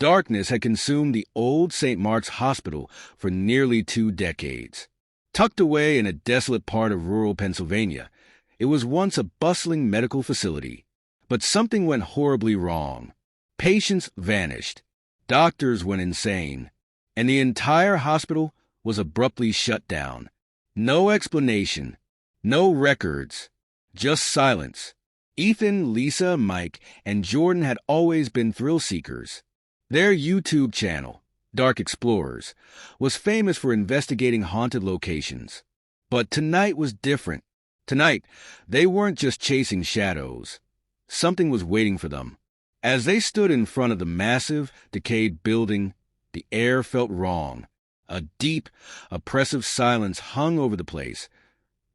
Darkness had consumed the old St. Mark's Hospital for nearly 2 decades. Tucked away in a desolate part of rural Pennsylvania, it was once a bustling medical facility. But something went horribly wrong. Patients vanished. Doctors went insane. And the entire hospital was abruptly shut down. No explanation. No records. Just silence. Ethan, Lisa, Mike, and Jordan had always been thrill seekers. Their YouTube channel, Dark Explorers, was famous for investigating haunted locations. But tonight was different. Tonight, they weren't just chasing shadows. Something was waiting for them. As they stood in front of the massive, decayed building, the air felt wrong. A deep, oppressive silence hung over the place,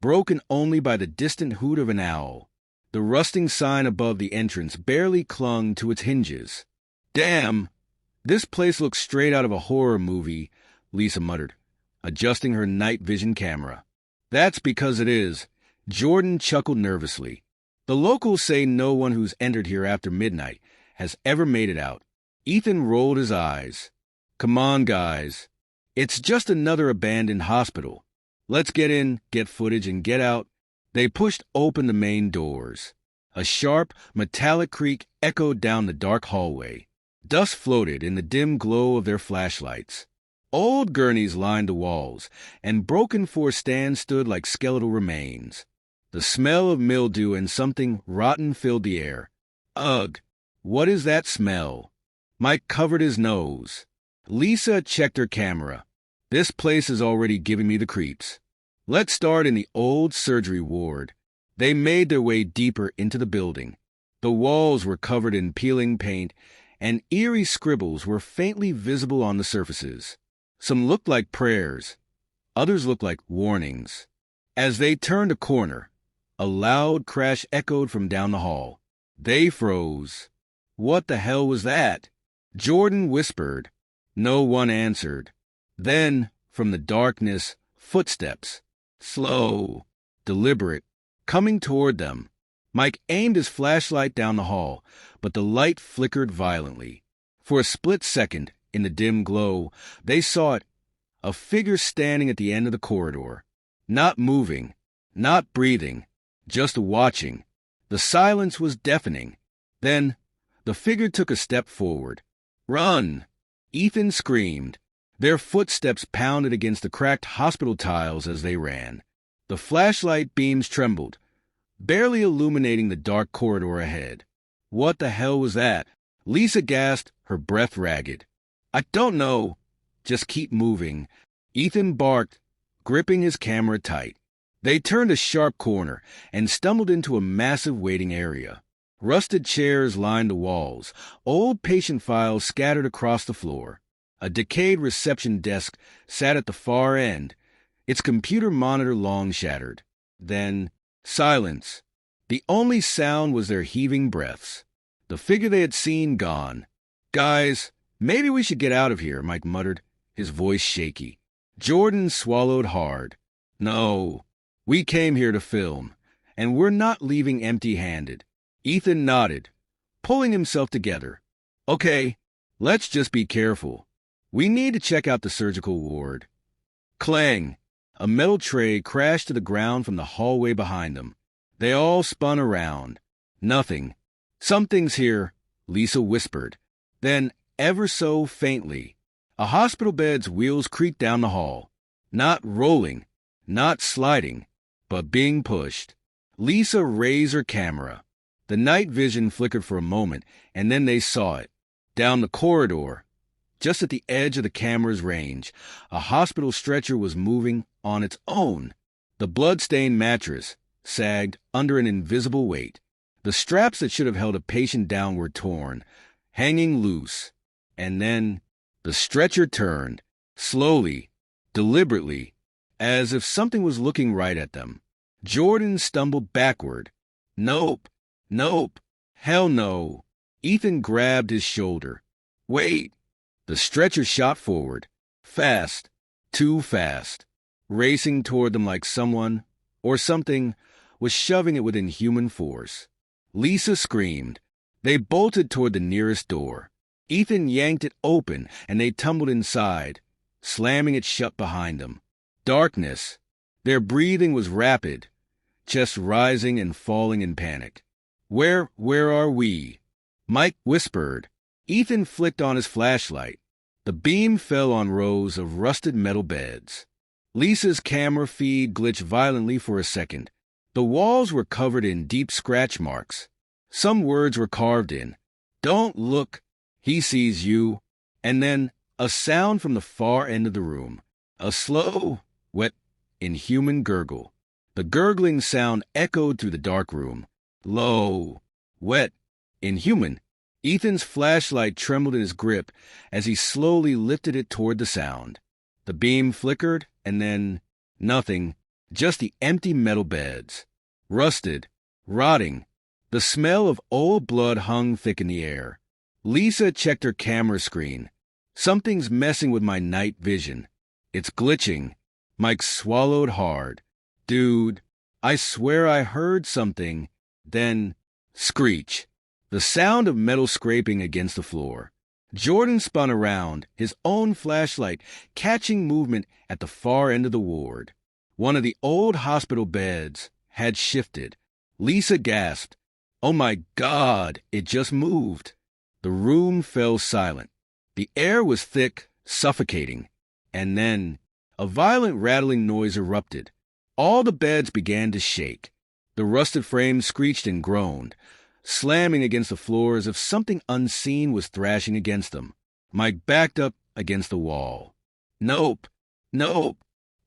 broken only by the distant hoot of an owl. The rusting sign above the entrance barely clung to its hinges. "Damn! This place looks straight out of a horror movie," Lisa muttered, adjusting her night vision camera. "That's because it is." Jordan chuckled nervously. "The locals say no one who's entered here after midnight has ever made it out." Ethan rolled his eyes. "Come on, guys. It's just another abandoned hospital. Let's get in, get footage, and get out." They pushed open the main doors. A sharp, metallic creak echoed down the dark hallway. Dust floated in the dim glow of their flashlights. Old gurneys lined the walls, and broken floor stands stood like skeletal remains. The smell of mildew and something rotten filled the air. "Ugh, what is that smell?" Mike covered his nose. Lisa checked her camera. "This place is already giving me the creeps." "Let's start in the old surgery ward." They made their way deeper into the building. The walls were covered in peeling paint, and eerie scribbles were faintly visible on the surfaces. Some looked like prayers. Others looked like warnings. As they turned a corner, a loud crash echoed from down the hall. They froze. "What the hell was that?" Jordan whispered. No one answered. Then, from the darkness, footsteps. Slow, deliberate, coming toward them. Mike aimed his flashlight down the hall, but the light flickered violently. For a split second, in the dim glow, they saw it, a figure standing at the end of the corridor. Not moving, not breathing, just watching. The silence was deafening. Then, the figure took a step forward. "Run!" Ethan screamed. Their footsteps pounded against the cracked hospital tiles as they ran. The flashlight beams trembled, barely illuminating the dark corridor ahead. "What the hell was that?" Lisa gasped, her breath ragged. "I don't know. Just keep moving," Ethan barked, gripping his camera tight. They turned a sharp corner and stumbled into a massive waiting area. Rusted chairs lined the walls, old patient files scattered across the floor. A decayed reception desk sat at the far end, its computer monitor long shattered. Then, silence. The only sound was their heaving breaths. The figure they had seen gone. "Guys, maybe we should get out of here," Mike muttered, his voice shaky. Jordan swallowed hard. "No, we came here to film, and we're not leaving empty-handed." Ethan nodded, pulling himself together. "Okay, let's just be careful. We need to check out the surgical ward." Clang! A metal tray crashed to the ground from the hallway behind them. They all spun around. Nothing. "Something's here," Lisa whispered. Then, ever so faintly, a hospital bed's wheels creaked down the hall. Not rolling, not sliding, but being pushed. Lisa raised her camera. The night vision flickered for a moment, and then they saw it. Down the corridor, just at the edge of the camera's range, a hospital stretcher was moving on its own. The blood-stained mattress sagged under an invisible weight. The straps that should have held a patient down were torn, hanging loose. And then the stretcher turned, slowly, deliberately, as if something was looking right at them. Jordan stumbled backward. "Nope, nope, hell no." Ethan grabbed his shoulder. "Wait." The stretcher shot forward, fast, too fast, racing toward them like someone, or something, was shoving it with inhuman force. Lisa screamed. They bolted toward the nearest door. Ethan yanked it open, and they tumbled inside, slamming it shut behind them. Darkness. Their breathing was rapid, chests rising and falling in panic. Where are we? Mike whispered. Ethan flicked on his flashlight. The beam fell on rows of rusted metal beds. Lisa's camera feed glitched violently for a second. The walls were covered in deep scratch marks. Some words were carved in. Don't look. He sees you. And then a sound from the far end of the room. A slow, wet, inhuman gurgle. The gurgling sound echoed through the dark room. Low, wet, inhuman. Ethan's flashlight trembled in his grip as he slowly lifted it toward the sound. The beam flickered, and then nothing, just the empty metal beds. Rusted, rotting. The smell of old blood hung thick in the air. Lisa checked her camera screen. Something's messing with my night vision. It's glitching. Mike swallowed hard. Dude, I swear I heard something. Then, screech. The sound of metal scraping against the floor. Jordan spun around, his own flashlight catching movement at the far end of the ward. One of the old hospital beds had shifted. Lisa gasped. Oh my God, it just moved. The room fell silent. The air was thick, suffocating. And then a violent rattling noise erupted. All the beds began to shake. The rusted frames screeched and groaned, slamming against the floor as if something unseen was thrashing against them. Mike backed up against the wall. Nope,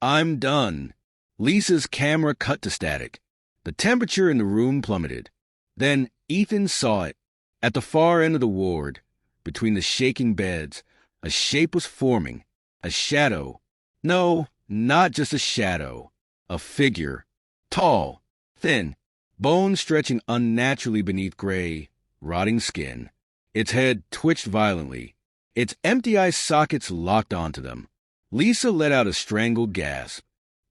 I'm done. Lisa's camera cut to static. The temperature in the room plummeted. Then Ethan saw it. At the far end of the ward, between the shaking beds, a shape was forming. A shadow. No, not just a shadow. A figure. Tall, thin, bones stretching unnaturally beneath gray, rotting skin. Its head twitched violently. Its empty eye sockets locked onto them. Lisa let out a strangled gasp.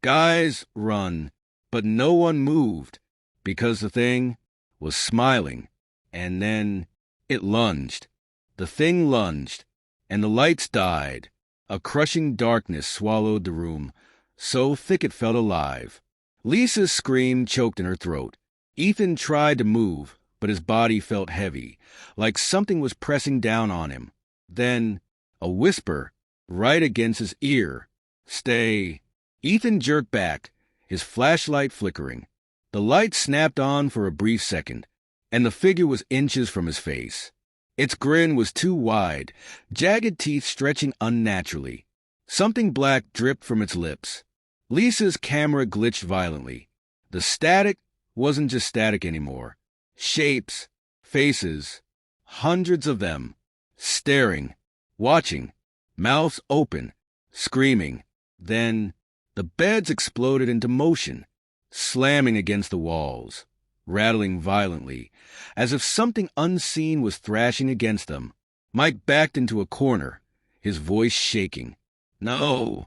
Guys, run. But no one moved, because the thing was smiling. And then it lunged. The thing lunged, and the lights died. A crushing darkness swallowed the room, so thick it felt alive. Lisa's scream choked in her throat. Ethan tried to move, but his body felt heavy, like something was pressing down on him. Then, a whisper, right against his ear. Stay. Ethan jerked back, his flashlight flickering. The light snapped on for a brief second, and the figure was inches from his face. Its grin was too wide, jagged teeth stretching unnaturally. Something black dripped from its lips. Lisa's camera glitched violently. The static wasn't just static anymore. Shapes, faces, hundreds of them, staring, watching, mouths open, screaming. Then the beds exploded into motion, slamming against the walls, rattling violently, as if something unseen was thrashing against them. Mike backed into a corner, his voice shaking. No,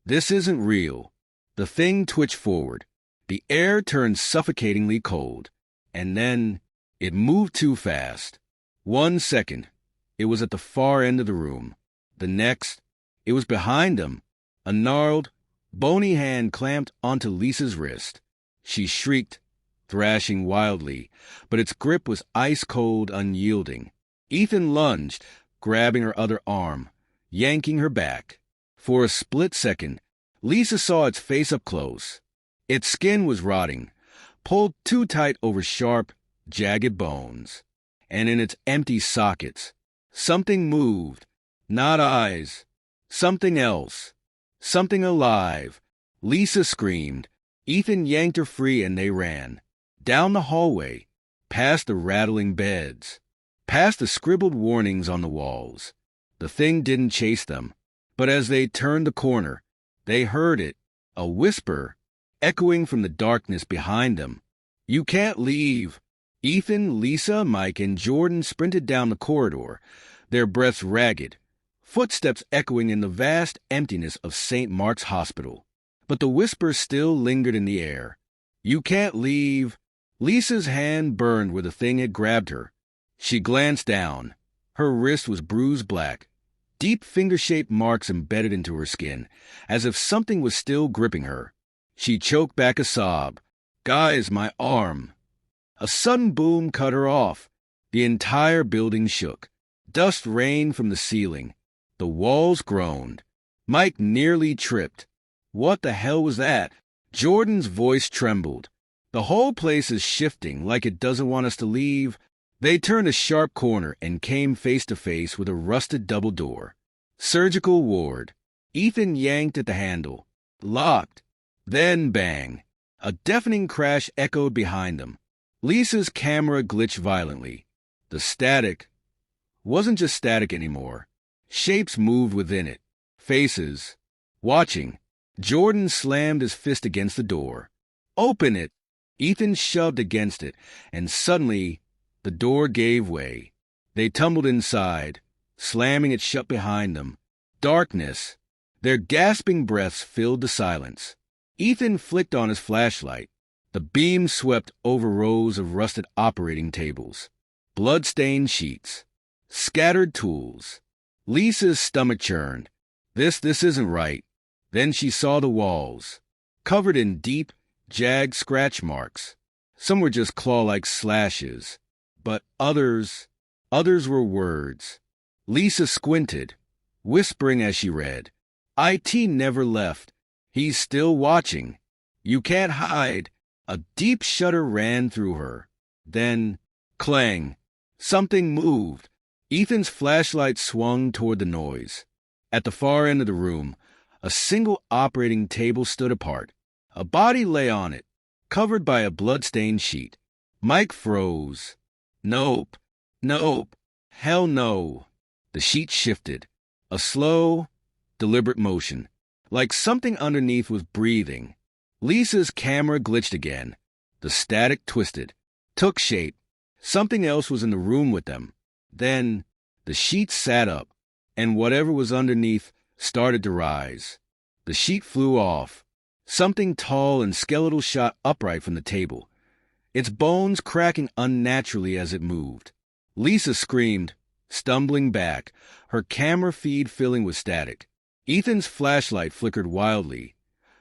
this isn't real. The thing twitched forward. The air turned suffocatingly cold. And then it moved too fast. 1 second, it was at the far end of the room. The next, it was behind them. A gnarled, bony hand clamped onto Lisa's wrist. She shrieked, thrashing wildly, but its grip was ice-cold, unyielding. Ethan lunged, grabbing her other arm, yanking her back. For a split second, Lisa saw its face up close. Its skin was rotting, pulled too tight over sharp, jagged bones. And in its empty sockets, something moved. Not eyes. Something else. Something alive. Lisa screamed. Ethan yanked her free and they ran. Down the hallway, past the rattling beds, past the scribbled warnings on the walls. The thing didn't chase them. But as they turned the corner, they heard it, a whisper, echoing from the darkness behind them. You can't leave. Ethan, Lisa, Mike, and Jordan sprinted down the corridor, their breaths ragged, footsteps echoing in the vast emptiness of St. Mark's Hospital. But the whisper still lingered in the air. You can't leave. Lisa's hand burned where the thing had grabbed her. She glanced down. Her wrist was bruised black, deep finger-shaped marks embedded into her skin, as if something was still gripping her. She choked back a sob. "Guys, my arm!" A sudden boom cut her off. The entire building shook. Dust rained from the ceiling. The walls groaned. Mike nearly tripped. "What the hell was that?" Jordan's voice trembled. "The whole place is shifting like it doesn't want us to leave." They turned a sharp corner and came face to face with a rusted double door. Surgical ward. Ethan yanked at the handle. Locked. Then bang. A deafening crash echoed behind them. Lisa's camera glitched violently. The static wasn't just static anymore. Shapes moved within it. Faces. Watching. Jordan slammed his fist against the door. "Open it!" Ethan shoved against it, and suddenly the door gave way. They tumbled inside, slamming it shut behind them. Darkness. Their gasping breaths filled the silence. Ethan flicked on his flashlight. The beam swept over rows of rusted operating tables, blood-stained sheets, scattered tools. Lisa's stomach churned. This isn't right. Then she saw the walls, covered in deep, jagged scratch marks. Some were just claw-like slashes, but others were words. Lisa squinted, whispering as she read, "IT never left. He's still watching. You can't hide." A deep shudder ran through her. Then, clang, something moved. Ethan's flashlight swung toward the noise. At the far end of the room, a single operating table stood apart. A body lay on it, covered by a blood-stained sheet. Mike froze. Nope. Hell no. The sheet shifted. A slow, deliberate motion, like something underneath was breathing. Lisa's camera glitched again. The static twisted, took shape. Something else was in the room with them. Then the sheet sat up, and whatever was underneath started to rise. The sheet flew off. Something tall and skeletal shot upright from the table, its bones cracking unnaturally as it moved. Lisa screamed, stumbling back, her camera feed filling with static. Ethan's flashlight flickered wildly,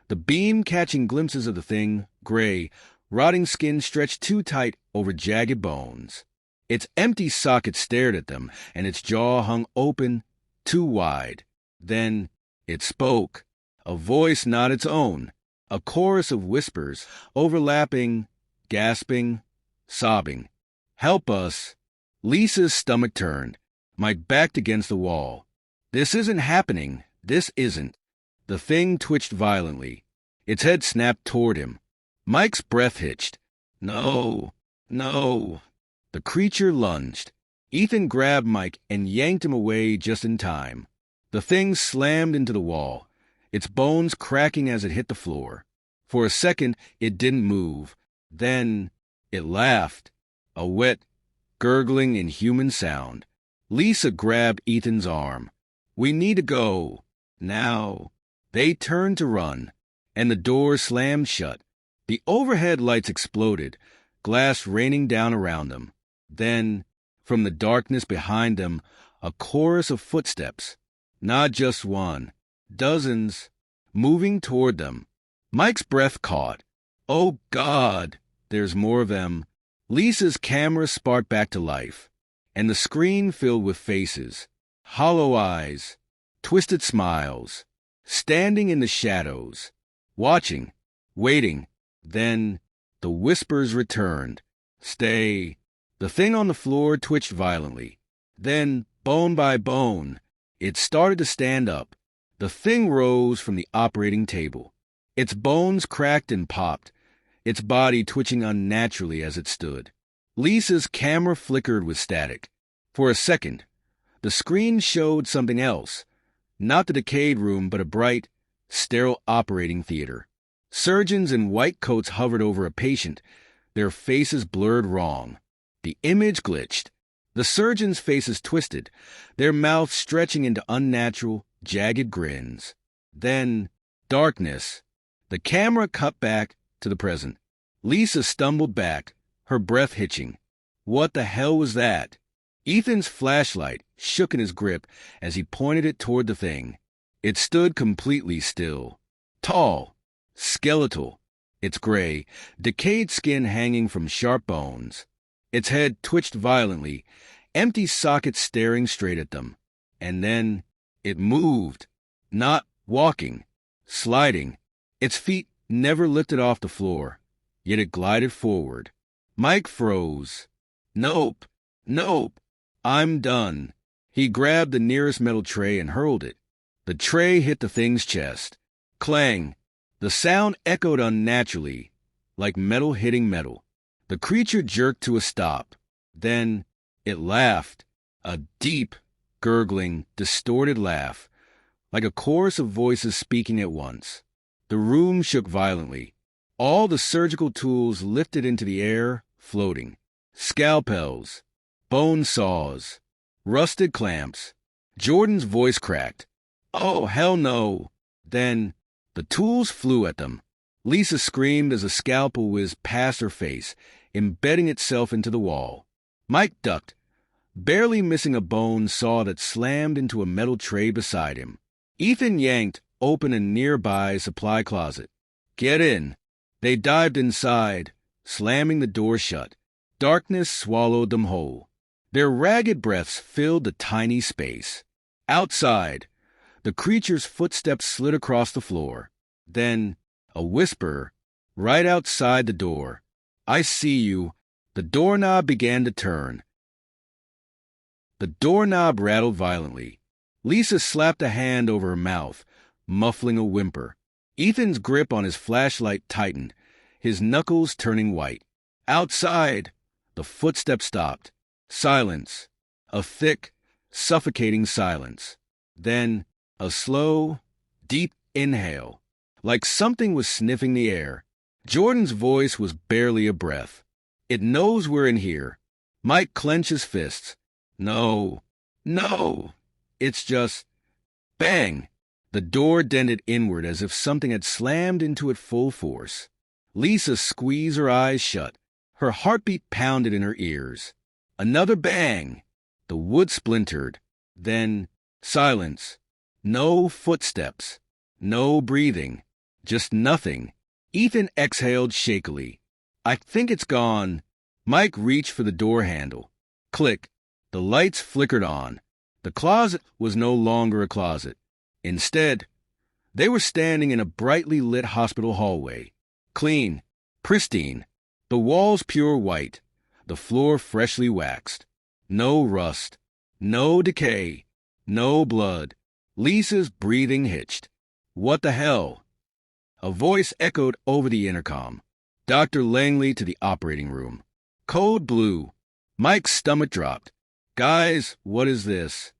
the beam catching glimpses of the thing, gray, rotting skin stretched too tight over jagged bones. Its empty socket stared at them, and its jaw hung open, too wide. Then it spoke, a voice not its own, a chorus of whispers, overlapping, gasping, sobbing. "Help us." Lisa's stomach turned. Mike backed against the wall. "This isn't happening. This isn't." The thing twitched violently. Its head snapped toward him. Mike's breath hitched. No. The creature lunged. Ethan grabbed Mike and yanked him away just in time. The thing slammed into the wall, its bones cracking as it hit the floor. For a second, it didn't move. Then it laughed, a wet, gurgling, inhuman sound. Lisa grabbed Ethan's arm. "We need to go. Now." They turned to run, and the door slammed shut. The overhead lights exploded, glass raining down around them. Then, from the darkness behind them, a chorus of footsteps. Not just one, dozens, moving toward them. Mike's breath caught. "Oh, God, there's more of them." Lisa's camera sparked back to life, and the screen filled with faces, hollow eyes, twisted smiles, standing in the shadows, watching, waiting. Then the whispers returned. "Stay." The thing on the floor twitched violently. Then, bone by bone, it started to stand up. The thing rose from the operating table. Its bones cracked and popped, its body twitching unnaturally as it stood. Lisa's camera flickered with static. For a second, the screen showed something else. Not the decayed room, but a bright, sterile operating theater. Surgeons in white coats hovered over a patient, their faces blurred wrong. The image glitched. The surgeons' faces twisted, their mouths stretching into unnatural, jagged grins. Then, darkness. The camera cut back to the present. Lisa stumbled back, her breath hitching. What the hell was that? Ethan's flashlight shook in his grip as he pointed it toward the thing. It stood completely still. Tall, skeletal, its gray, decayed skin hanging from sharp bones. Its head twitched violently, empty sockets staring straight at them. And then it moved, not walking, sliding. Its feet never lifted off the floor, yet it glided forward. Mike froze. Nope, nope, I'm done. He grabbed the nearest metal tray and hurled it. The tray hit the thing's chest. Clang. The sound echoed unnaturally, like metal hitting metal. The creature jerked to a stop. Then it laughed, a deep, gurgling, distorted laugh, like a chorus of voices speaking at once. The room shook violently. All the surgical tools lifted into the air, floating. Scalpels, bone saws, rusted clamps. Jordan's voice cracked. Oh, hell no. Then the tools flew at them. Lisa screamed as a scalpel whizzed past her face, embedding itself into the wall. Mike ducked, barely missing a bone saw that slammed into a metal tray beside him. Ethan yanked open a nearby supply closet. Get in. They dived inside, slamming the door shut. Darkness swallowed them whole. Their ragged breaths filled the tiny space. Outside, the creature's footsteps slid across the floor. Then, a whisper, right outside the door. I see you. The doorknob began to turn. The doorknob rattled violently. Lisa slapped a hand over her mouth, muffling a whimper. Ethan's grip on his flashlight tightened, his knuckles turning white. Outside, the footsteps stopped. Silence. A thick, suffocating silence. Then, a slow, deep inhale, like something was sniffing the air. Jordan's voice was barely a breath. It knows we're in here. Mike clenched his fists. No, no, it's just... Bang! The door dented inward as if something had slammed into it full force. Lisa squeezed her eyes shut. Her heartbeat pounded in her ears. Another bang! The wood splintered. Then, silence. No footsteps. No breathing. Just nothing. Ethan exhaled shakily. I think it's gone. Mike reached for the door handle. Click. The lights flickered on. The closet was no longer a closet. Instead, they were standing in a brightly lit hospital hallway. Clean. Pristine. The walls pure white. The floor freshly waxed. No rust. No decay. No blood. Lisa's breathing hitched. What the hell? A voice echoed over the intercom. Dr. Langley to the operating room. Code blue. Mike's stomach dropped. Guys, what is this?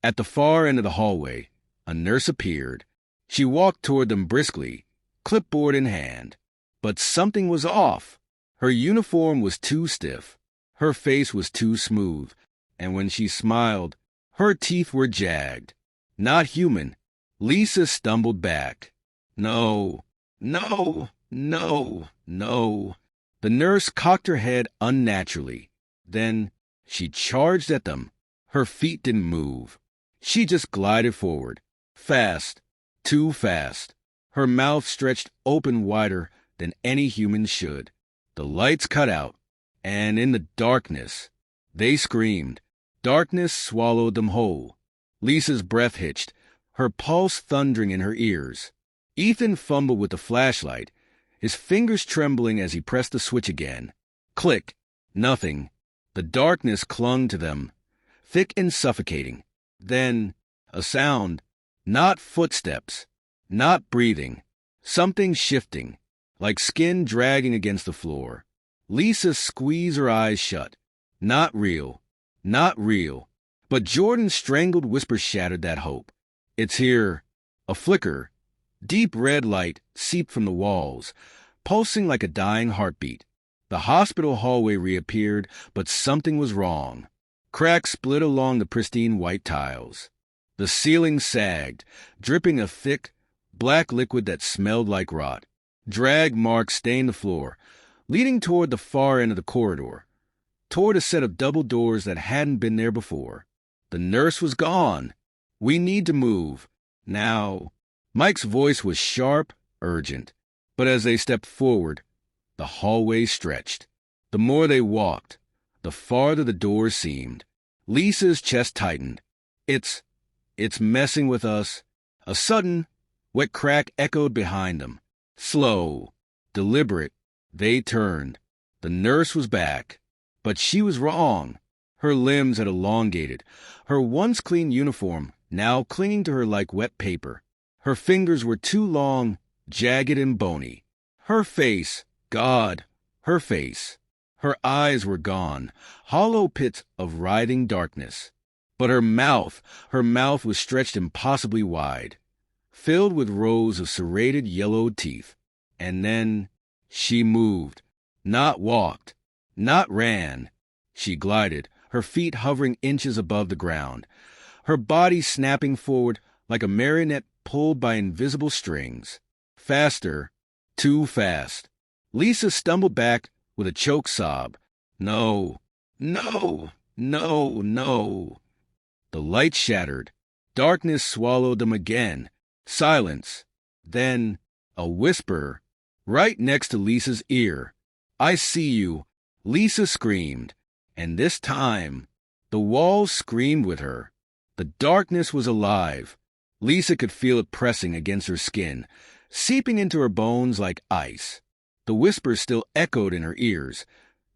At the far end of the hallway, a nurse appeared. She walked toward them briskly, clipboard in hand. But something was off. Her uniform was too stiff. Her face was too smooth. And when she smiled, her teeth were jagged. Not human. Lisa stumbled back. No, no, no, no. The nurse cocked her head unnaturally. Then she charged at them. Her feet didn't move. She just glided forward. Fast. Too fast. Her mouth stretched open wider than any human should. The lights cut out, and in the darkness, they screamed. Darkness swallowed them whole. Lisa's breath hitched, her pulse thundering in her ears. Ethan fumbled with the flashlight, his fingers trembling as he pressed the switch again. Click. Nothing. The darkness clung to them, thick and suffocating. Then, a sound. Not footsteps. Not breathing. Something shifting, like skin dragging against the floor. Lisa squeezed her eyes shut. Not real. Not real. But Jordan's strangled whisper shattered that hope. It's here. A flicker. Deep red light seeped from the walls, pulsing like a dying heartbeat. The hospital hallway reappeared, but something was wrong. Cracks split along the pristine white tiles. The ceiling sagged, dripping a thick, black liquid that smelled like rot. Drag marks stained the floor, leading toward the far end of the corridor. toward a set of double doors that hadn't been there before. The nurse was gone. "We need to move. Now." Mike's voice was sharp, urgent. But as they stepped forward, the hallway stretched. The more they walked, the farther the doors seemed. Lisa's chest tightened. It's messing with us." A sudden, wet crack echoed behind them. Slow, deliberate, they turned. The nurse was back. But she was wrong. Her limbs had elongated, her once clean uniform now clinging to her like wet paper. Her fingers were too long, jagged and bony. Her face, God, her face. Her eyes were gone, hollow pits of writhing darkness. But her mouth was stretched impossibly wide, filled with rows of serrated yellowed teeth. And then she moved, not walked, not ran. She glided, her feet hovering inches above the ground, her body snapping forward like a marionette pulled by invisible strings. Faster, too fast. Lisa stumbled back with a choked sob. No, no, no, no. The light shattered. Darkness swallowed them again. Silence. Then a whisper right next to Lisa's ear. "I see you." Lisa screamed. And this time, the walls screamed with her. The darkness was alive. Lisa could feel it pressing against her skin, seeping into her bones like ice. The whisper still echoed in her ears,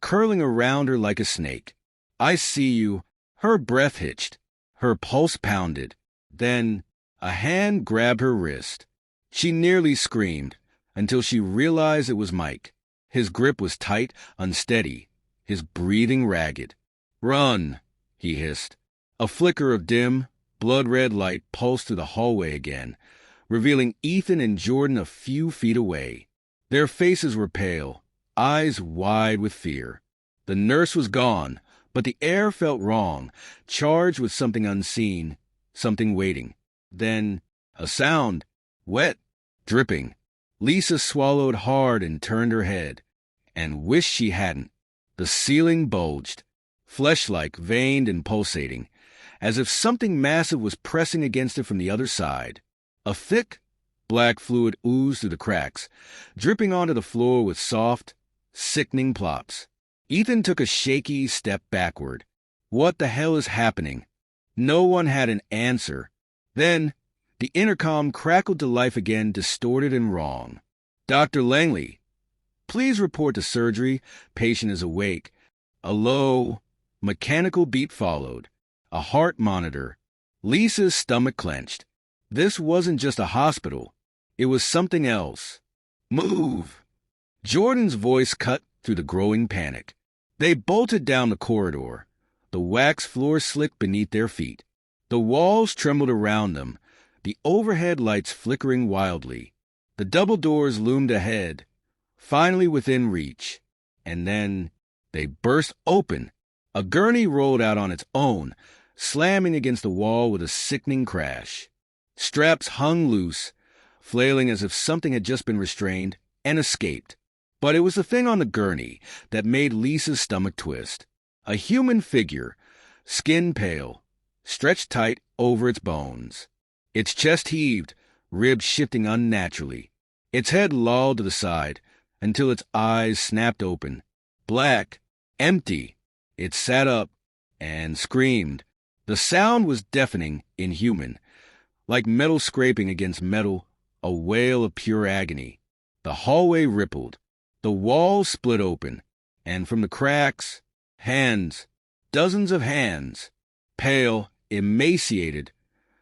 curling around her like a snake. "I see you." Her breath hitched. Her pulse pounded. Then a hand grabbed her wrist. She nearly screamed until she realized it was Mike. His grip was tight, unsteady, his breathing ragged. "Run," he hissed. A flicker of dim, blood-red light pulsed through the hallway again, revealing Ethan and Jordan a few feet away. Their faces were pale, eyes wide with fear. The nurse was gone, but the air felt wrong, charged with something unseen, something waiting. Then a sound, wet, dripping. Lisa swallowed hard and turned her head, and wished she hadn't. The ceiling bulged, flesh-like, veined and pulsating, as if something massive was pressing against it from the other side. A thick, black fluid oozed through the cracks, dripping onto the floor with soft, sickening plops. Ethan took a shaky step backward. What the hell is happening? No one had an answer. Then the intercom crackled to life again, distorted and wrong. "Dr. Langley, please report to surgery. Patient is awake." A low, mechanical beat followed. A heart monitor. Lisa's stomach clenched. This wasn't just a hospital. It was something else. "Move!" Jordan's voice cut through the growing panic. They bolted down the corridor. The wax floor slicked beneath their feet. The walls trembled around them, the overhead lights flickering wildly. The double doors loomed ahead, finally within reach. And then they burst open. A gurney rolled out on its own, slamming against the wall with a sickening crash. Straps hung loose, flailing as if something had just been restrained and escaped. But it was the thing on the gurney that made Lisa's stomach twist. A human figure, skin pale, stretched tight over its bones. Its chest heaved, ribs shifting unnaturally. Its head lolled to the side until its eyes snapped open. Black, empty. It sat up and screamed. The sound was deafening, inhuman, like metal scraping against metal, a wail of pure agony. The hallway rippled. The walls split open, and from the cracks, hands, dozens of hands, pale, emaciated,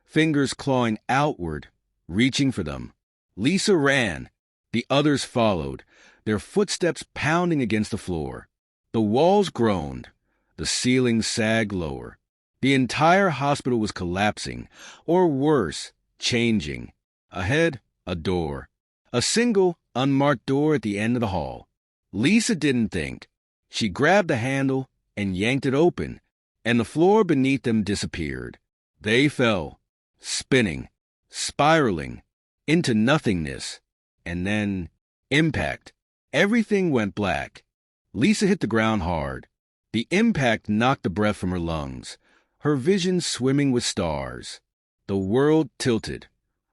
fingers clawing outward, reaching for them. Lisa ran. The others followed, their footsteps pounding against the floor. The walls groaned. The ceiling sagged lower. The entire hospital was collapsing, or worse, changing. Ahead, a door. A single, unmarked door at the end of the hall. Lisa didn't think. She grabbed the handle and yanked it open, and the floor beneath them disappeared. They fell, spinning, spiraling, into nothingness. And then, impact. Everything went black. Lisa hit the ground hard. The impact knocked the breath from her lungs, her vision swimming with stars. The world tilted,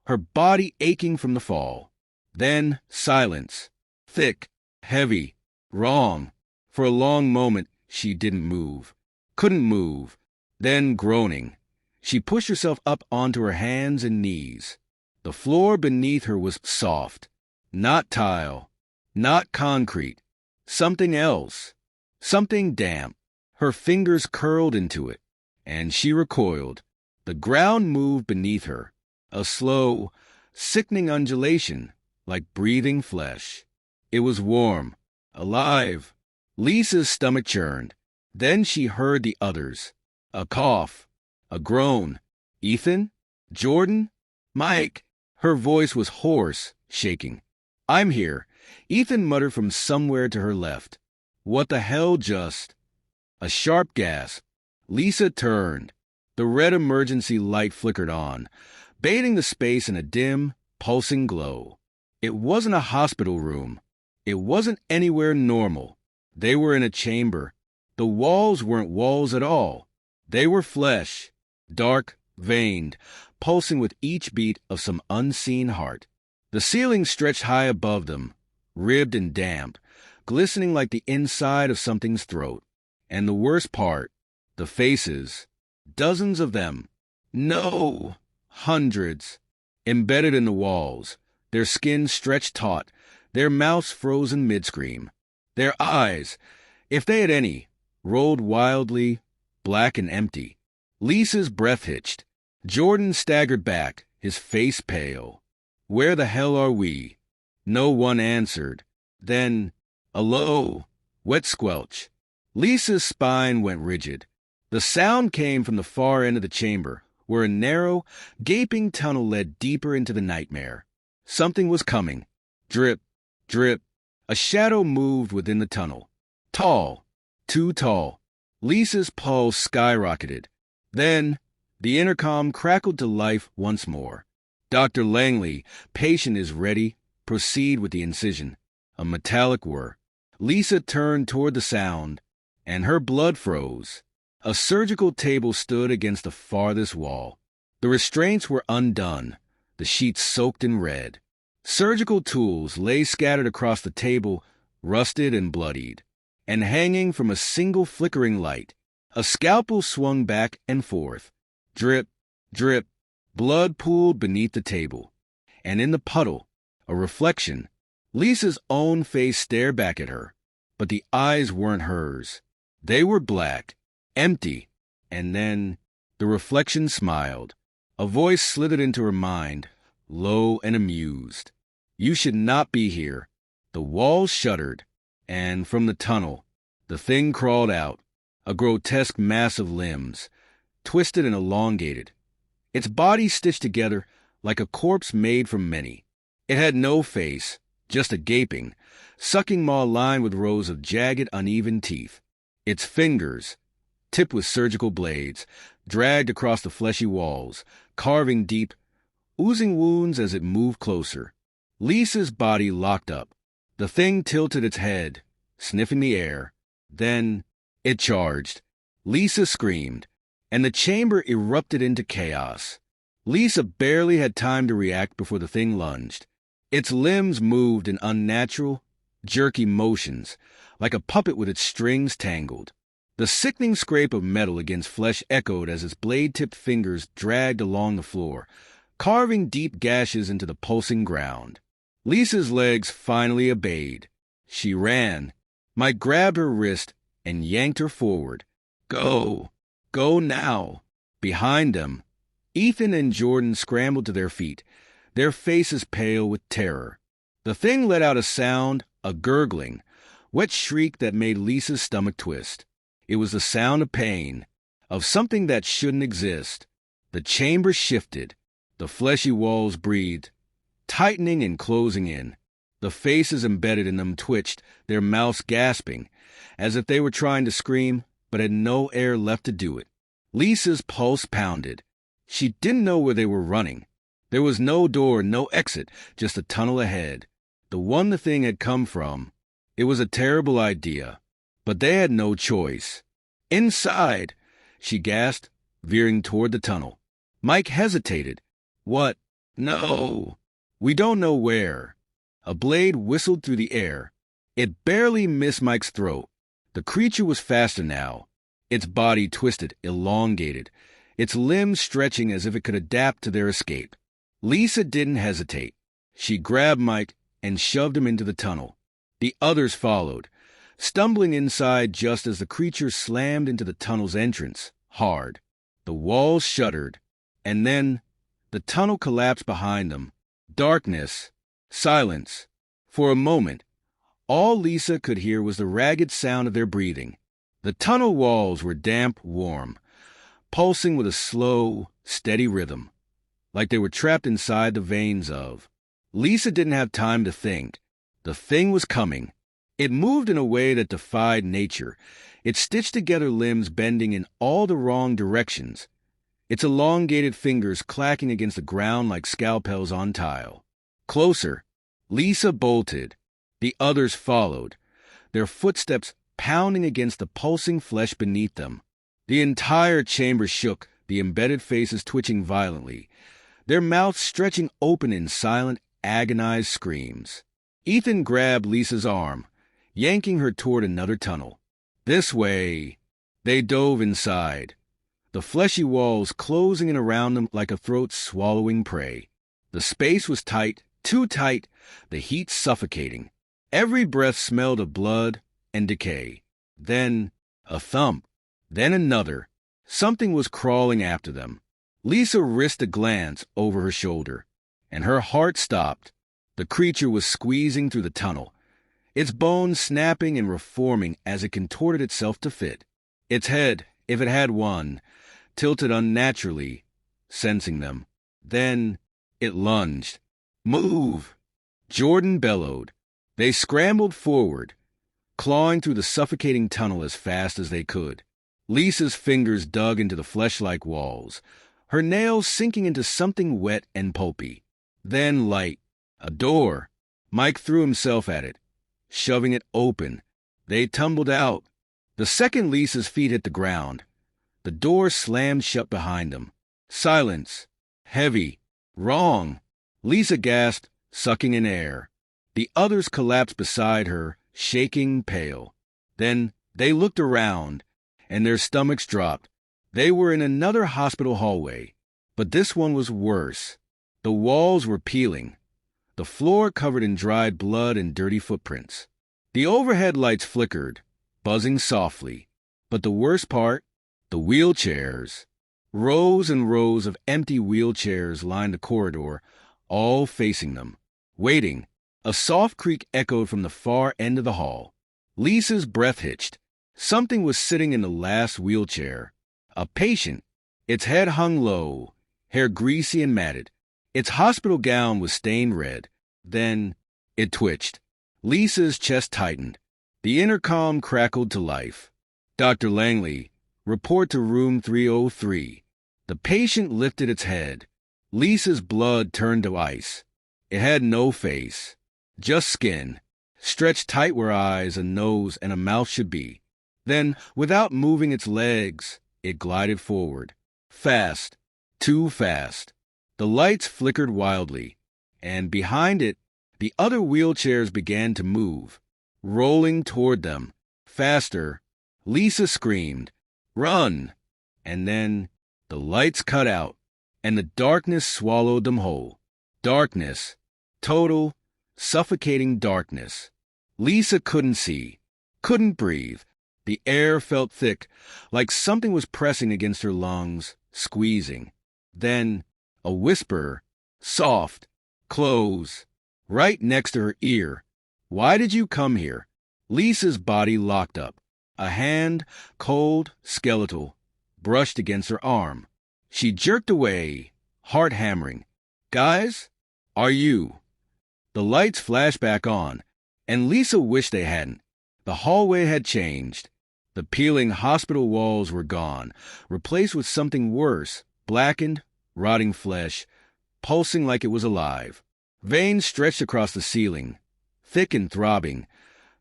her body aching from the fall. Then silence, thick, heavy, wrong. For a long moment, she didn't move, couldn't move. Then, groaning, she pushed herself up onto her hands and knees. The floor beneath her was soft, not tile, not concrete, something else, something damp. Her fingers curled into it, and she recoiled. The ground moved beneath her, a slow, sickening undulation, like breathing flesh. It was warm, alive. Lisa's stomach churned. Then she heard the others. A cough, a groan. Ethan? Jordan? Mike? Her voice was hoarse, shaking. I'm here, Ethan muttered from somewhere to her left. What the hell just... A sharp gasp. Lisa turned. The red emergency light flickered on, bathing the space in a dim, pulsing glow. It wasn't a hospital room. It wasn't anywhere normal. They were in a chamber. The walls weren't walls at all. They were flesh, dark, veined, pulsing with each beat of some unseen heart. The ceiling stretched high above them, ribbed and damp, glistening like the inside of something's throat. And the worst part, the faces, dozens of them. No, hundreds, embedded in the walls, their skin stretched taut, their mouths frozen mid-scream. Their eyes, if they had any, rolled wildly, black and empty. Lisa's breath hitched. Jordan staggered back, his face pale. Where the hell are we? No one answered. Then, a low, wet squelch. Lisa's spine went rigid. The sound came from the far end of the chamber, where a narrow, gaping tunnel led deeper into the nightmare. Something was coming. Drip, drip. A shadow moved within the tunnel. Tall, too tall. Lisa's pulse skyrocketed. Then, the intercom crackled to life once more. Dr. Langley, patient is ready. Proceed with the incision. A metallic whir. Lisa turned toward the sound, and her blood froze. A surgical table stood against the farthest wall. The restraints were undone, the sheets soaked in red. Surgical tools lay scattered across the table, rusted and bloodied. And hanging from a single flickering light, a scalpel swung back and forth. Drip, drip, blood pooled beneath the table. And in the puddle, a reflection. Lisa's own face stared back at her, but the eyes weren't hers. They were black, empty, and then the reflection smiled. A voice slithered into her mind, low and amused. You should not be here. The walls shuddered, and from the tunnel, the thing crawled out, a grotesque mass of limbs, twisted and elongated, its body stitched together like a corpse made from many. It had no face, just a gaping, sucking maw lined with rows of jagged, uneven teeth. Its fingers, tipped with surgical blades, dragged across the fleshy walls, carving deep, oozing wounds as it moved closer. Lisa's body locked up. The thing tilted its head, sniffing the air. Then it charged. Lisa screamed, and the chamber erupted into chaos. Lisa barely had time to react before the thing lunged. Its limbs moved in unnatural, jerky motions, like a puppet with its strings tangled. The sickening scrape of metal against flesh echoed as its blade-tipped fingers dragged along the floor, carving deep gashes into the pulsing ground. Lisa's legs finally obeyed. She ran. Mike grabbed her wrist and yanked her forward. Go! Go now! Behind them, Ethan and Jordan scrambled to their feet, their faces pale with terror. The thing let out a sound, a gurgling, wet shriek that made Lisa's stomach twist. It was the sound of pain, of something that shouldn't exist. The chamber shifted. The fleshy walls breathed, tightening and closing in. The faces embedded in them twitched, their mouths gasping, as if they were trying to scream, but had no air left to do it. Lisa's pulse pounded. She didn't know where they were running. There was no door, no exit, just a tunnel ahead. The one the thing had come from. It was a terrible idea, but they had no choice. Inside, she gasped, veering toward the tunnel. Mike hesitated. What? No. We don't know where. A blade whistled through the air. It barely missed Mike's throat. The creature was faster now, its body twisted, elongated, its limbs stretching as if it could adapt to their escape. Lisa didn't hesitate. She grabbed Mike and shoved him into the tunnel. The others followed, stumbling inside just as the creature slammed into the tunnel's entrance, hard. The walls shuddered, and then the tunnel collapsed behind them. Darkness, silence. For a moment, all Lisa could hear was the ragged sound of their breathing. The tunnel walls were damp, warm, pulsing with a slow, steady rhythm, like they were trapped inside the veins of. Lisa didn't have time to think. The thing was coming. It moved in a way that defied nature. It stitched together limbs bending in all the wrong directions, its elongated fingers clacking against the ground like scalpels on tile. Closer. Lisa bolted. The others followed, their footsteps pounding against the pulsing flesh beneath them. The entire chamber shook, the embedded faces twitching violently, their mouths stretching open in silent, agonized screams. Ethan grabbed Lisa's arm, yanking her toward another tunnel. This way. They dove inside, the fleshy walls closing in around them like a throat swallowing prey. The space was tight, too tight, the heat suffocating. Every breath smelled of blood and decay. Then a thump, then another. Something was crawling after them. Lisa risked a glance over her shoulder, and her heart stopped. The creature was squeezing through the tunnel, its bones snapping and reforming as it contorted itself to fit. Its head, if it had one, tilted unnaturally, sensing them. Then it lunged. Move! Jordan bellowed. They scrambled forward, clawing through the suffocating tunnel as fast as they could. Lisa's fingers dug into the flesh-like walls, her nails sinking into something wet and pulpy. Then light. A door. Mike threw himself at it, shoving it open. They tumbled out. The second Lisa's feet hit the ground, the door slammed shut behind them. Silence. Heavy. Wrong. Lisa gasped, sucking in air. The others collapsed beside her, shaking, pale. Then they looked around, and their stomachs dropped. They were in another hospital hallway, but this one was worse. The walls were peeling, the floor covered in dried blood and dirty footprints. The overhead lights flickered, buzzing softly. But the worst part, the wheelchairs. Rows and rows of empty wheelchairs lined the corridor, all facing them, waiting. A soft creak echoed from the far end of the hall. Lisa's breath hitched. Something was sitting in the last wheelchair. A patient. Its head hung low, hair greasy and matted. Its hospital gown was stained red. Then it twitched. Lisa's chest tightened. The intercom crackled to life. Dr. Langley, report to room 303. The patient lifted its head. Lisa's blood turned to ice. It had no face. Just skin, stretched tight where eyes, a nose, and a mouth should be. Then, without moving its legs, it glided forward. Fast. Too fast. The lights flickered wildly, and behind it, the other wheelchairs began to move, rolling toward them. Faster. Lisa screamed, "Run!" And then the lights cut out, and the darkness swallowed them whole. Darkness. Total, suffocating darkness. Lisa couldn't see, couldn't breathe. The air felt thick, like something was pressing against her lungs, squeezing. Then a whisper, soft, close, right next to her ear. "Why did you come here?" Lisa's body locked up. A hand, cold, skeletal, brushed against her arm. She jerked away, heart hammering. "Guys, are you?" The lights flashed back on, and Lisa wished they hadn't. The hallway had changed. The peeling hospital walls were gone, replaced with something worse, blackened, rotting flesh, pulsing like it was alive. Veins stretched across the ceiling, thick and throbbing,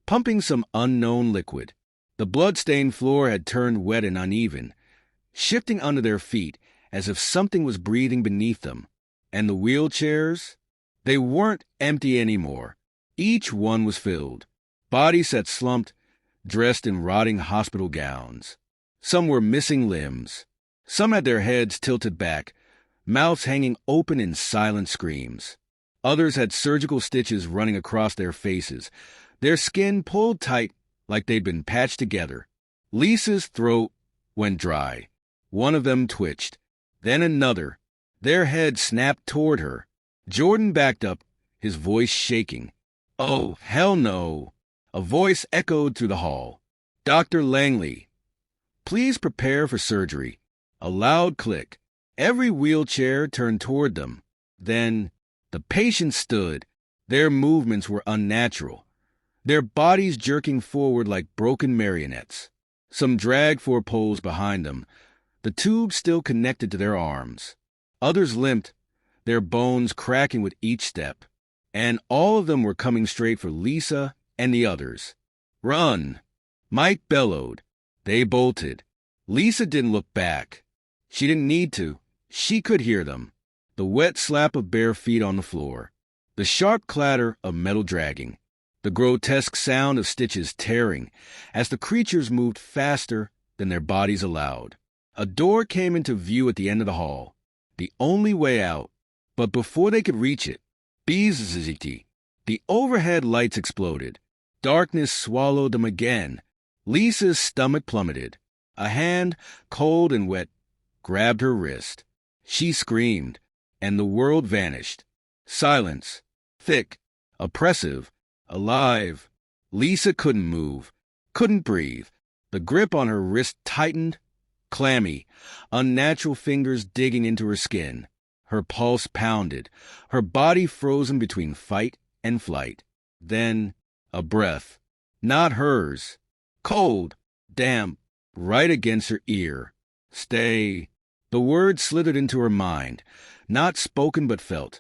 pumping some unknown liquid. The blood-stained floor had turned wet and uneven, shifting under their feet as if something was breathing beneath them. And the wheelchairs? They weren't empty anymore. Each one was filled. Bodies sat slumped, dressed in rotting hospital gowns. Some were missing limbs. Some had their heads tilted back, mouths hanging open in silent screams. Others had surgical stitches running across their faces, their skin pulled tight like they'd been patched together. Lisa's throat went dry. One of them twitched. Then another. Their head snapped toward her. Jordan backed up, his voice shaking. "Oh, hell no." A voice echoed through the hall. "Dr. Langley, please prepare for surgery." A loud click. Every wheelchair turned toward them. Then the patients stood. Their movements were unnatural, their bodies jerking forward like broken marionettes. Some dragged for poles behind them, the tubes still connected to their arms. Others limped, their bones cracking with each step. And all of them were coming straight for Lisa and the others. "Run!" Mike bellowed. They bolted. Lisa didn't look back. She didn't need to. She could hear them. The wet slap of bare feet on the floor. The sharp clatter of metal dragging. The grotesque sound of stitches tearing as the creatures moved faster than their bodies allowed. A door came into view at the end of the hall, the only way out. But before they could reach it, bzzzt, the overhead lights exploded. Darkness swallowed them again. Lisa's stomach plummeted. A hand, cold and wet, grabbed her wrist. She screamed, and the world vanished. Silence, thick, oppressive, alive. Lisa couldn't move, couldn't breathe. The grip on her wrist tightened, clammy, unnatural fingers digging into her skin. Her pulse pounded, her body frozen between fight and flight. Then, a breath. Not hers. Cold, damp, right against her ear. "Stay." The words slithered into her mind, not spoken but felt,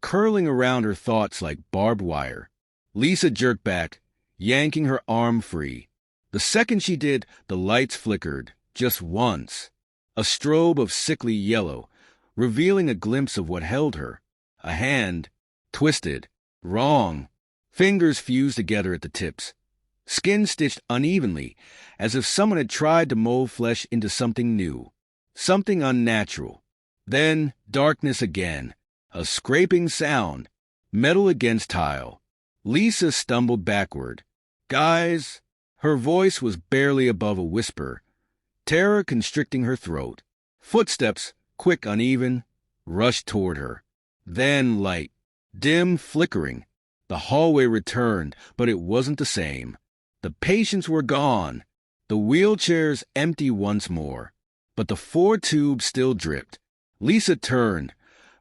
curling around her thoughts like barbed wire. Lisa jerked back, yanking her arm free. The second she did, the lights flickered, just once. A strobe of sickly yellow, revealing a glimpse of what held her. A hand, twisted, wrong. Fingers fused together at the tips. Skin stitched unevenly, as if someone had tried to mold flesh into something new, something unnatural. Then darkness again, a scraping sound, metal against tile. Lisa stumbled backward. "Guys," her voice was barely above a whisper, terror constricting her throat. Footsteps, quick, uneven, rushed toward her. Then light, dim, flickering. The hallway returned, but it wasn't the same. The patients were gone. The wheelchairs empty once more. But the 4 tubes still dripped. Lisa turned,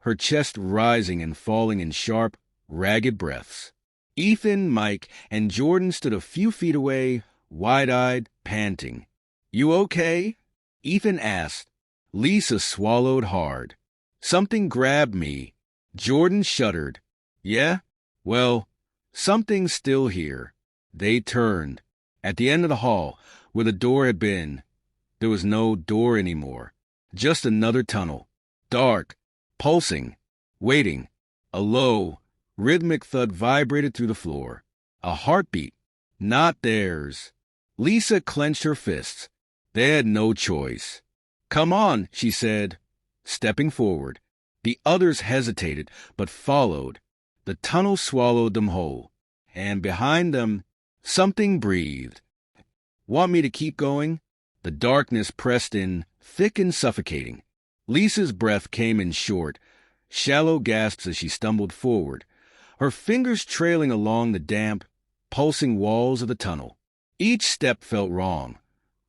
her chest rising and falling in sharp, ragged breaths. Ethan, Mike, and Jordan stood a few feet away, wide-eyed, panting. "You okay?" Ethan asked. Lisa swallowed hard. "Something grabbed me." Jordan shuddered. "Yeah? Well, something's still here." They turned. At the end of the hall, where the door had been, there was no door anymore. Just another tunnel. Dark, pulsing, waiting. A low, rhythmic thud vibrated through the floor. A heartbeat. Not theirs. Lisa clenched her fists. They had no choice. "Come on," she said, stepping forward. The others hesitated, but followed. The tunnel swallowed them whole. And behind them, something breathed. "Want me to keep going?" The darkness pressed in, thick and suffocating. Lisa's breath came in short, shallow gasps as she stumbled forward, her fingers trailing along the damp, pulsing walls of the tunnel. Each step felt wrong,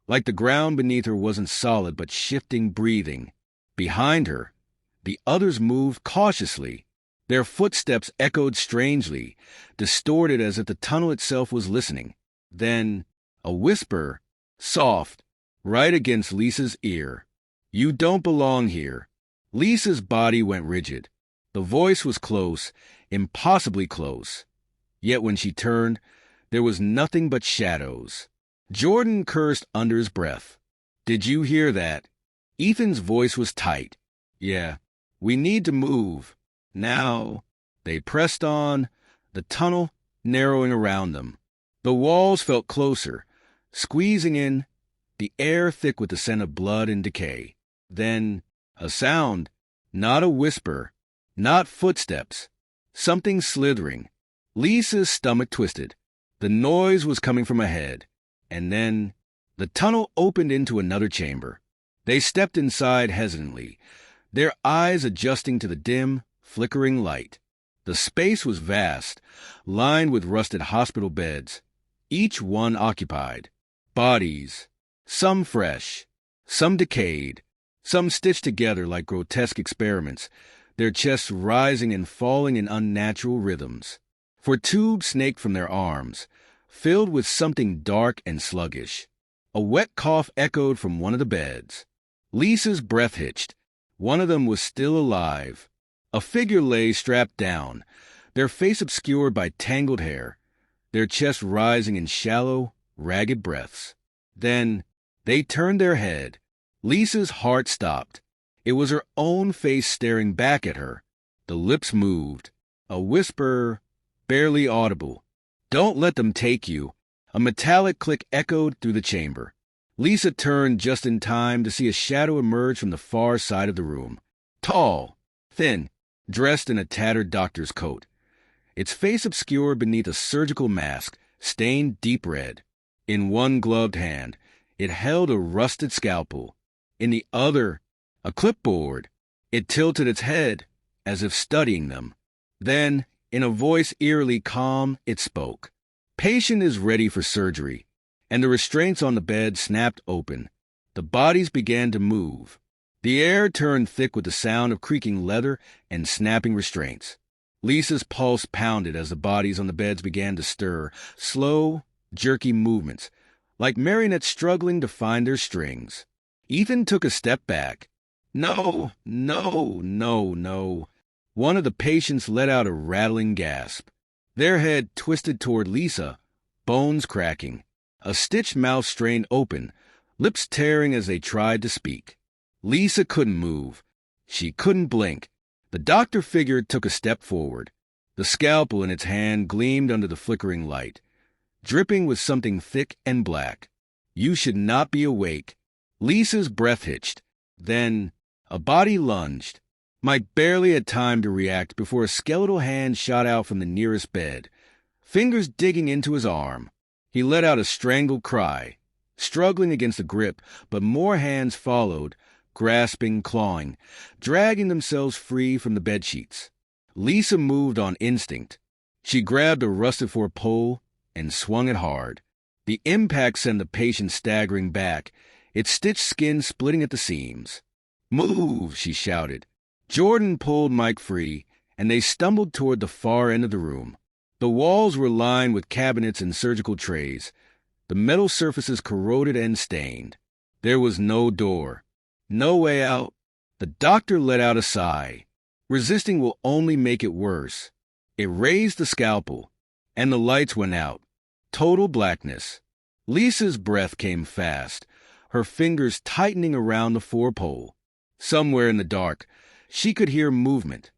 like the ground beneath her wasn't solid but shifting, breathing. Behind her, the others moved cautiously. Their footsteps echoed strangely, distorted as if the tunnel itself was listening. Then, a whisper, soft, right against Lisa's ear. "You don't belong here." Lisa's body went rigid. The voice was close, impossibly close. Yet when she turned, there was nothing but shadows. Jordan cursed under his breath. "Did you hear that?" Ethan's voice was tight. "Yeah, we need to move. Now." They pressed on, the tunnel narrowing around them. The walls felt closer, squeezing in, the air thick with the scent of blood and decay. Then, a sound, not a whisper, not footsteps, something slithering. Lisa's stomach twisted. The noise was coming from ahead. And then, the tunnel opened into another chamber. They stepped inside hesitantly, their eyes adjusting to the dim, flickering light. The space was vast, lined with rusted hospital beds, each one occupied. Bodies, some fresh, some decayed, some stitched together like grotesque experiments, their chests rising and falling in unnatural rhythms. For tubes snaked from their arms, filled with something dark and sluggish. A wet cough echoed from one of the beds. Lisa's breath hitched. One of them was still alive. A figure lay strapped down, their face obscured by tangled hair, their chest rising in shallow, ragged breaths. Then they turned their head. Lisa's heart stopped. It was her own face staring back at her. The lips moved. A whisper, barely audible. "Don't let them take you." A metallic click echoed through the chamber. Lisa turned just in time to see a shadow emerge from the far side of the room. Tall, thin, dressed in a tattered doctor's coat. Its face obscured beneath a surgical mask, stained deep red. In one gloved hand, it held a rusted scalpel. In the other, a clipboard. It tilted its head, as if studying them. Then, in a voice eerily calm, it spoke. "Patient is ready for surgery." And the restraints on the bed snapped open. The bodies began to move. The air turned thick with the sound of creaking leather and snapping restraints. Lisa's pulse pounded as the bodies on the beds began to stir, slow, jerky movements, like marionettes struggling to find their strings. Ethan took a step back. "No, no, no, no." One of the patients let out a rattling gasp. Their head twisted toward Lisa, bones cracking. A stitched mouth strained open, lips tearing as they tried to speak. Lisa couldn't move. She couldn't blink. The doctor figure took a step forward. The scalpel in its hand gleamed under the flickering light, dripping with something thick and black. "You should not be awake." Lisa's breath hitched. Then a body lunged. Mike barely had time to react before a skeletal hand shot out from the nearest bed, fingers digging into his arm. He let out a strangled cry, struggling against the grip, but more hands followed, grasping, clawing, dragging themselves free from the bedsheets. Lisa moved on instinct. She grabbed a rusted-for pole and swung it hard. The impact sent the patient staggering back, its stitched skin splitting at the seams. "Move!" she shouted. Jordan pulled Mike free, and they stumbled toward the far end of the room. The walls were lined with cabinets and surgical trays, the metal surfaces corroded and stained. There was no door, no way out. The doctor let out a sigh. Resisting will only make it worse. It raised the scalpel, and the lights went out. Total blackness. Lisa's breath came fast, her fingers tightening around the four-pole. Somewhere in the dark, she could hear movement.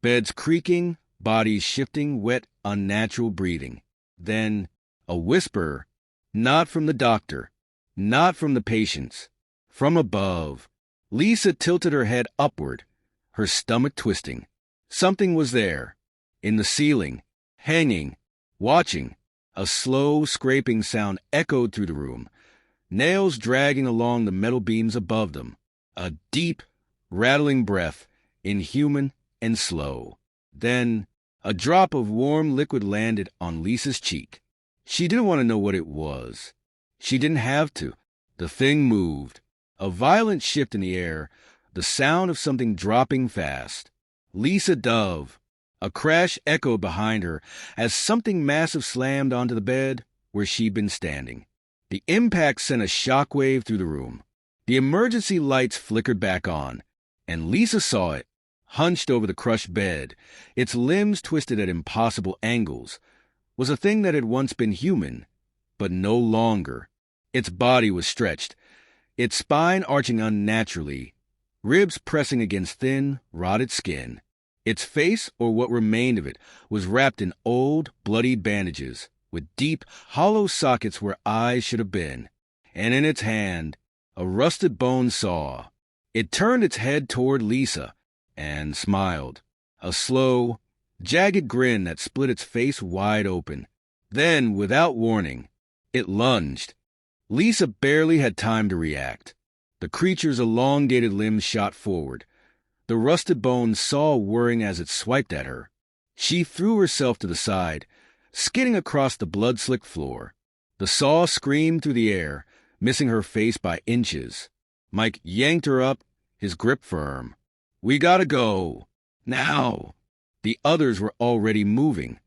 Beds creaking, bodies shifting, wet, unnatural breathing. Then, a whisper, not from the doctor, not from the patients, from above. Lisa tilted her head upward, her stomach twisting. Something was there, in the ceiling, hanging, watching. A slow, scraping sound echoed through the room, nails dragging along the metal beams above them. A deep, rattling breath, inhuman and slow. Then, a drop of warm liquid landed on Lisa's cheek. She didn't want to know what it was. She didn't have to. The thing moved. A violent shift in the air, the sound of something dropping fast. Lisa dove. A crash echoed behind her as something massive slammed onto the bed where she'd been standing. The impact sent a shockwave through the room. The emergency lights flickered back on, and Lisa saw it, hunched over the crushed bed, its limbs twisted at impossible angles, was a thing that had once been human, but no longer. Its body was stretched, its spine arching unnaturally, ribs pressing against thin, rotted skin. Its face, or what remained of it, was wrapped in old, bloody bandages, with deep, hollow sockets where eyes should have been. And in its hand, a rusted bone saw. It turned its head toward Lisa and smiled, a slow, jagged grin that split its face wide open. Then, without warning, it lunged. Lisa barely had time to react. The creature's elongated limbs shot forward, the rusted bone saw whirring as it swiped at her. She threw herself to the side, skidding across the blood-slicked floor. The saw screamed through the air, missing her face by inches. Mike yanked her up, his grip firm. "We gotta go. Now!" The others were already moving,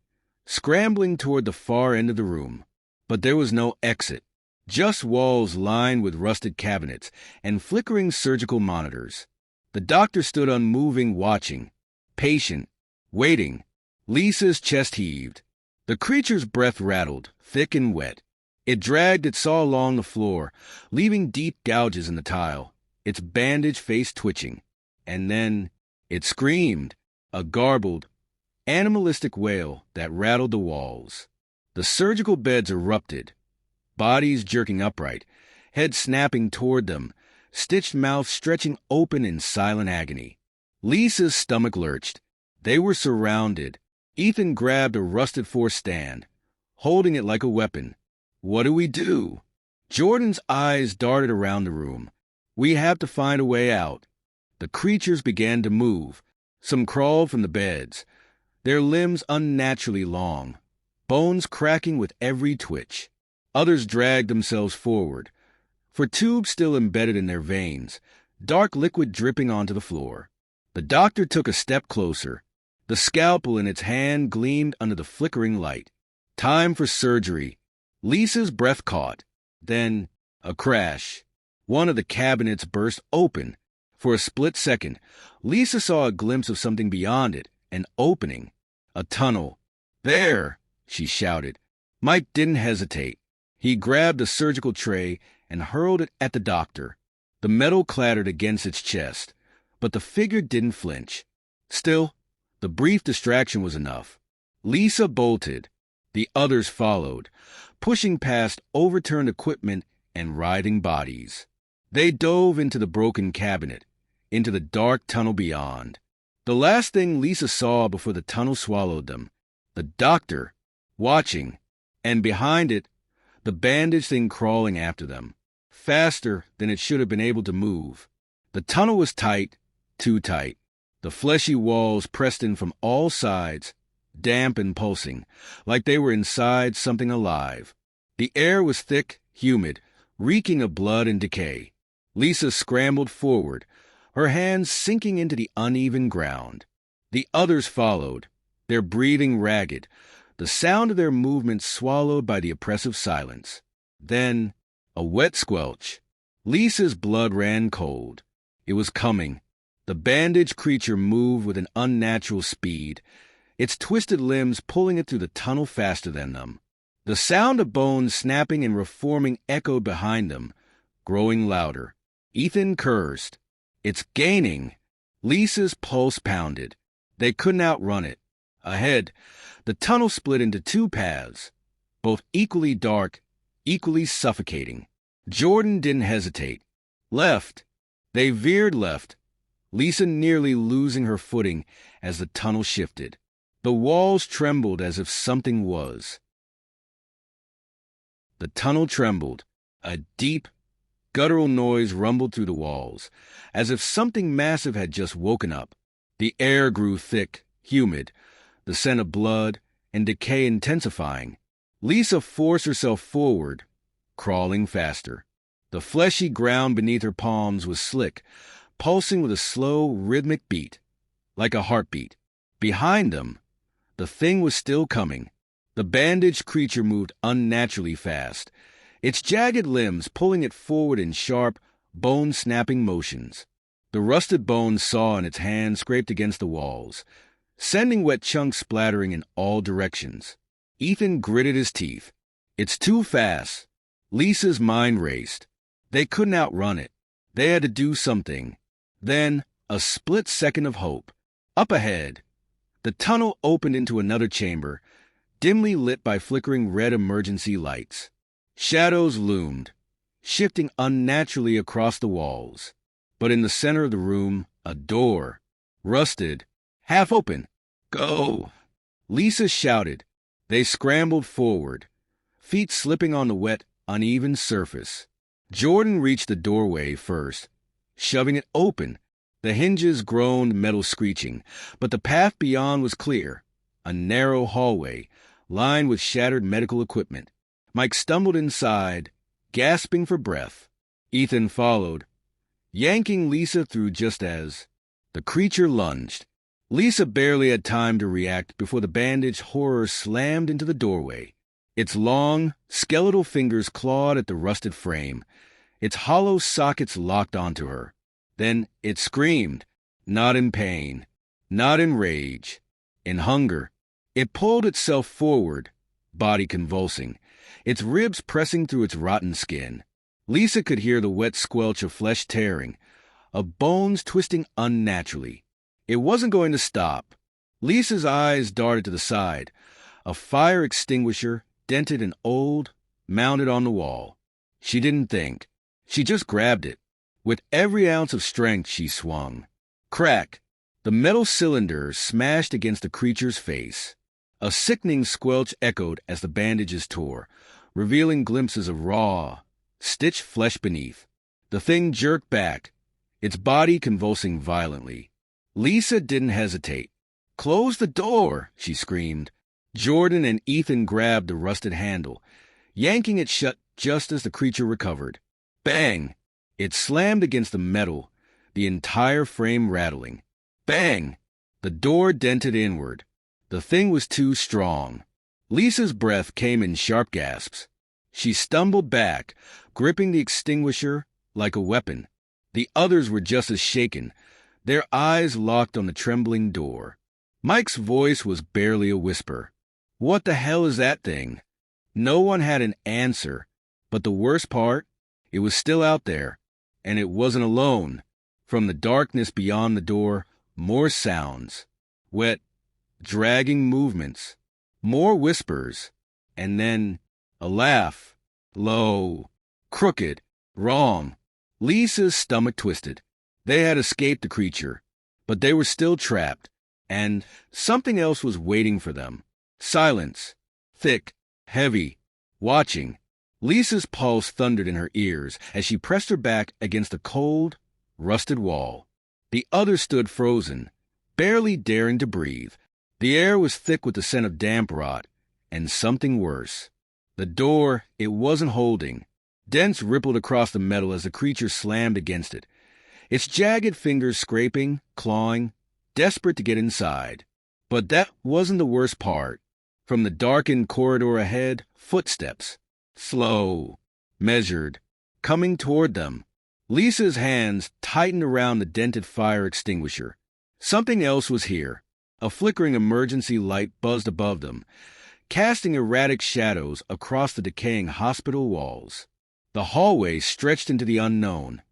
scrambling toward the far end of the room. But there was no exit, just walls lined with rusted cabinets and flickering surgical monitors. The doctor stood unmoving, watching, patient, waiting. Lisa's chest heaved. The creature's breath rattled, thick and wet. It dragged its saw along the floor, leaving deep gouges in the tile, its bandaged face twitching. And then it screamed, a garbled, animalistic wail that rattled the walls. The surgical beds erupted, bodies jerking upright, heads snapping toward them, stitched mouths stretching open in silent agony. Lisa's stomach lurched. They were surrounded. Ethan grabbed a rusted force stand, holding it like a weapon. "What do we do?" Jordan's eyes darted around the room. "We have to find a way out." The creatures began to move. Some crawled from the beds, their limbs unnaturally long, bones cracking with every twitch. Others dragged themselves forward, for tubes still embedded in their veins, dark liquid dripping onto the floor. The doctor took a step closer. The scalpel in its hand gleamed under the flickering light. Time for surgery. Lisa's breath caught. Then, a crash. One of the cabinets burst open. For a split second, Lisa saw a glimpse of something beyond it, an opening, a tunnel. "There!" she shouted. Mike didn't hesitate. He grabbed a surgical tray and hurled it at the doctor. The metal clattered against its chest, but the figure didn't flinch. Still, the brief distraction was enough. Lisa bolted. The others followed, pushing past overturned equipment and writhing bodies. They dove into the broken cabinet, into the dark tunnel beyond. The last thing Lisa saw before the tunnel swallowed them, the doctor, watching, and behind it, the bandaged thing crawling after them, faster than it should have been able to move. The tunnel was tight, too tight. The fleshy walls pressed in from all sides, damp and pulsing, like they were inside something alive. The air was thick, humid, reeking of blood and decay. Lisa scrambled forward, her hands sinking into the uneven ground. The others followed, their breathing ragged, the sound of their movements swallowed by the oppressive silence. Then, a wet squelch. Lisa's blood ran cold. It was coming. The bandaged creature moved with an unnatural speed, its twisted limbs pulling it through the tunnel faster than them. The sound of bones snapping and reforming echoed behind them, growing louder. Ethan cursed. "It's gaining!" Lisa's pulse pounded. They couldn't outrun it. Ahead, the tunnel split into two paths, both equally dark, equally suffocating. Jordan didn't hesitate. Left. They veered left, Lisa nearly losing her footing as the tunnel shifted. The walls trembled as if something was. The tunnel trembled. A deep, guttural noise rumbled through the walls, as if something massive had just woken up. The air grew thick, humid, the scent of blood and decay intensifying. Lisa forced herself forward, crawling faster. The fleshy ground beneath her palms was slick, pulsing with a slow, rhythmic beat, like a heartbeat. Behind them, the thing was still coming. The bandaged creature moved unnaturally fast, its jagged limbs pulling it forward in sharp, bone-snapping motions. The rusted bone saw in its hand scraped against the walls, sending wet chunks splattering in all directions. Ethan gritted his teeth. "It's too fast." Lisa's mind raced. They couldn't outrun it. They had to do something. Then, a split second of hope. Up ahead, the tunnel opened into another chamber, dimly lit by flickering red emergency lights. Shadows loomed, shifting unnaturally across the walls. But in the center of the room, a door, rusted, half open. Go! Lisa shouted. They scrambled forward, feet slipping on the wet, uneven surface. Jordan reached the doorway first, shoving it open. The hinges groaned, metal screeching, but the path beyond was clear, a narrow hallway, lined with shattered medical equipment. Mike stumbled inside, gasping for breath. Ethan followed, yanking Lisa through just as the creature lunged. Lisa barely had time to react before the bandaged horror slammed into the doorway. Its long, skeletal fingers clawed at the rusted frame. Its hollow sockets locked onto her. Then it screamed, not in pain, not in rage, in hunger. It pulled itself forward, body convulsing, its ribs pressing through its rotten skin. Lisa could hear the wet squelch of flesh tearing, of bones twisting unnaturally. It wasn't going to stop. Lisa's eyes darted to the side. A fire extinguisher, dented and old, mounted on the wall. She didn't think. She just grabbed it. With every ounce of strength, she swung. Crack! The metal cylinder smashed against the creature's face. A sickening squelch echoed as the bandages tore, revealing glimpses of raw, stitched flesh beneath. The thing jerked back, its body convulsing violently. Lisa didn't hesitate. "Close the door!" she screamed. Jordan and Ethan grabbed the rusted handle, yanking it shut just as the creature recovered. Bang! It slammed against the metal, the entire frame rattling. Bang! The door dented inward. The thing was too strong. Lisa's breath came in sharp gasps. She stumbled back, gripping the extinguisher like a weapon. The others were just as shaken, their eyes locked on the trembling door. Mike's voice was barely a whisper. "What the hell is that thing?" No one had an answer, but the worst part, it was still out there, and it wasn't alone. From the darkness beyond the door, more sounds. Wet, dragging movements. More whispers. And then a laugh. Low. Crooked. Wrong. Lisa's stomach twisted. They had escaped the creature, but they were still trapped, and something else was waiting for them. Silence. Thick. Heavy. Watching. Lisa's pulse thundered in her ears as she pressed her back against a cold, rusted wall. The others stood frozen, barely daring to breathe. The air was thick with the scent of damp rot, and something worse. The door it wasn't holding. Dents rippled across the metal as the creature slammed against it, its jagged fingers scraping, clawing, desperate to get inside. But that wasn't the worst part. From the darkened corridor ahead, footsteps. Slow, measured, coming toward them. Lisa's hands tightened around the dented fire extinguisher. Something else was here. A flickering emergency light buzzed above them, casting erratic shadows across the decaying hospital walls. The hallway stretched into the unknown,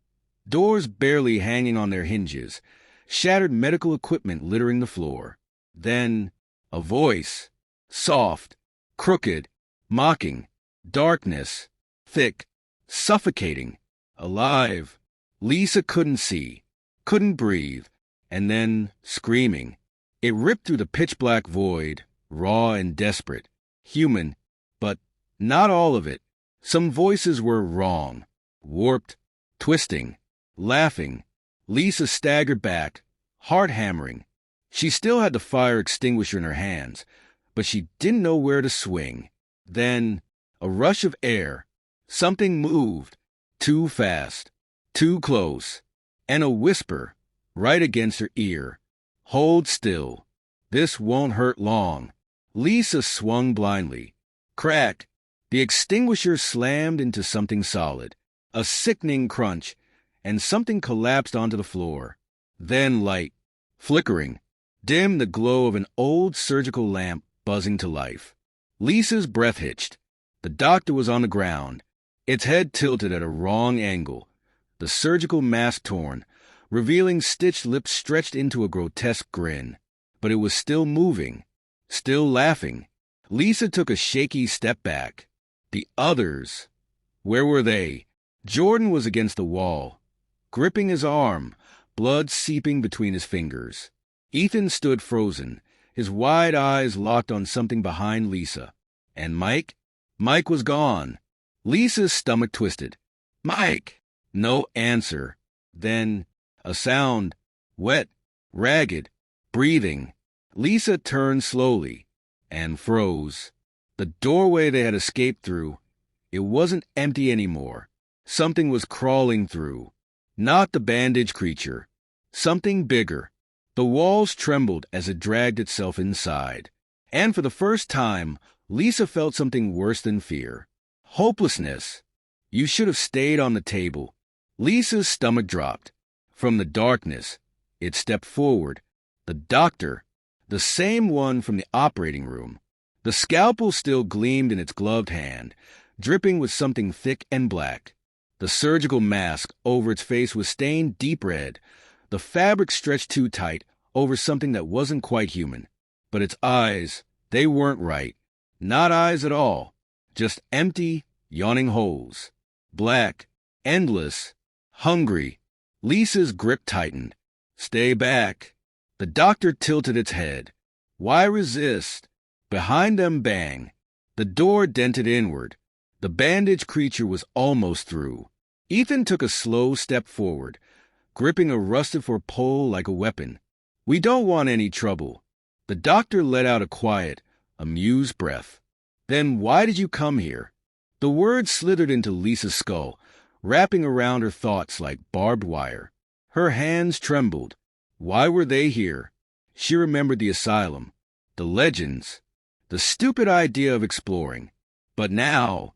doors barely hanging on their hinges, shattered medical equipment littering the floor. Then, a voice, soft, crooked, mocking. Darkness, thick, suffocating, alive. Lisa couldn't see, couldn't breathe, and then screaming. It ripped through the pitch-black void, raw and desperate, human, but not all of it. Some voices were wrong, warped, twisting, laughing. Lisa staggered back, heart hammering. She still had the fire extinguisher in her hands, but she didn't know where to swing. Then a rush of air. Something moved. Too fast. Too close. And a whisper right against her ear. "Hold still. This won't hurt long." Lisa swung blindly. Crack. The extinguisher slammed into something solid. A sickening crunch, and something collapsed onto the floor. Then light. Flickering. Dim the glow of an old surgical lamp buzzing to life. Lisa's breath hitched. The doctor was on the ground, its head tilted at a wrong angle, the surgical mask torn, revealing stitched lips stretched into a grotesque grin. But it was still moving, still laughing. Lisa took a shaky step back. The others, where were they? Jordan was against the wall, gripping his arm, blood seeping between his fingers. Ethan stood frozen, his wide eyes locked on something behind Lisa. And Mike? Mike was gone. Lisa's stomach twisted. Mike! No answer. Then a sound, wet, ragged, breathing. Lisa turned slowly and froze. The doorway they had escaped through, it wasn't empty anymore. Something was crawling through. Not the bandaged creature. Something bigger. The walls trembled as it dragged itself inside. And for the first time, Lisa felt something worse than fear. Hopelessness. You should have stayed on the table. Lisa's stomach dropped. From the darkness, it stepped forward. The doctor, the same one from the operating room. The scalpel still gleamed in its gloved hand, dripping with something thick and black. The surgical mask over its face was stained deep red, the fabric stretched too tight over something that wasn't quite human. But its eyes, they weren't right. Not eyes at all. Just empty, yawning holes. Black, endless, hungry. Lisa's grip tightened. Stay back. The doctor tilted its head. Why resist? Behind them, bang. The door dented inward. The bandaged creature was almost through. Ethan took a slow step forward, gripping a rusted-for pole like a weapon. We don't want any trouble. The doctor let out a quiet, amused breath. Then why did you come here? The words slithered into Lisa's skull, wrapping around her thoughts like barbed wire. Her hands trembled. Why were they here? She remembered the asylum, the legends, the stupid idea of exploring. But now,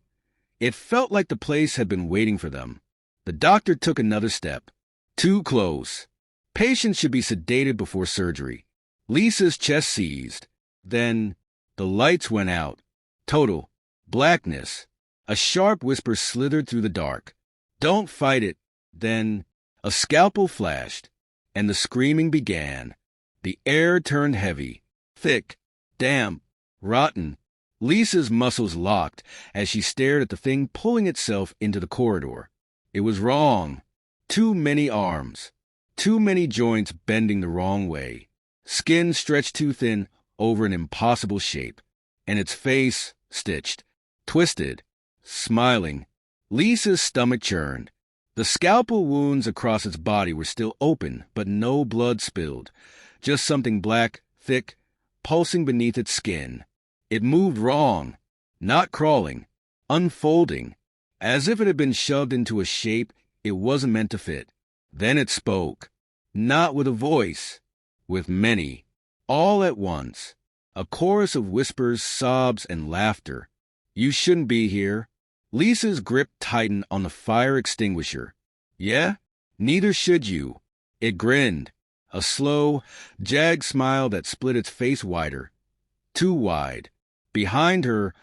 it felt like the place had been waiting for them. The doctor took another step. Too close. Patients should be sedated before surgery. Lisa's chest seized. Then, the lights went out. Total blackness. A sharp whisper slithered through the dark. Don't fight it. Then, a scalpel flashed, and the screaming began. The air turned heavy, thick, damp, rotten. Lisa's muscles locked as she stared at the thing pulling itself into the corridor. It was wrong. Too many arms. Too many joints bending the wrong way. Skin stretched too thin over an impossible shape. And its face stitched, twisted, smiling. Lisa's stomach churned. The scalpel wounds across its body were still open, but no blood spilled. Just something black, thick, pulsing beneath its skin. It moved wrong, not crawling, unfolding, as if it had been shoved into a shape it wasn't meant to fit. Then it spoke, not with a voice, with many, all at once. A chorus of whispers, sobs, and laughter. You shouldn't be here. Lisa's grip tightened on the fire extinguisher. Yeah? Neither should you. It grinned, a slow, jagged smile that split its face wider. Too wide. Behind her,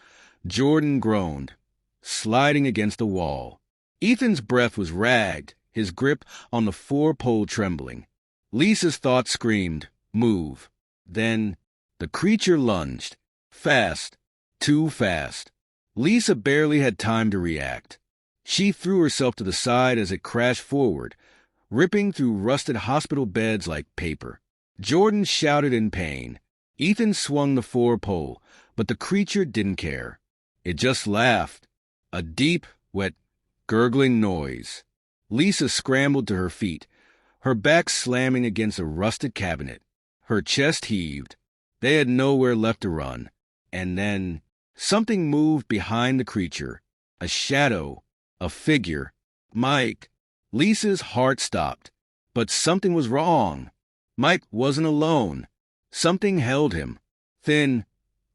Jordan groaned, sliding against the wall. Ethan's breath was ragged, his grip on the four-pole trembling. Lisa's thoughts screamed, move. Then the creature lunged, fast, too fast. Lisa barely had time to react. She threw herself to the side as it crashed forward, ripping through rusted hospital beds like paper. Jordan shouted in pain. Ethan swung the four-pole, but the creature didn't care. It just laughed, a deep, wet, gurgling noise. Lisa scrambled to her feet, her back slamming against a rusted cabinet. Her chest heaved. They had nowhere left to run. And then something moved behind the creature. A shadow, a figure. Mike. Lisa's heart stopped. But something was wrong. Mike wasn't alone. Something held him. Thin,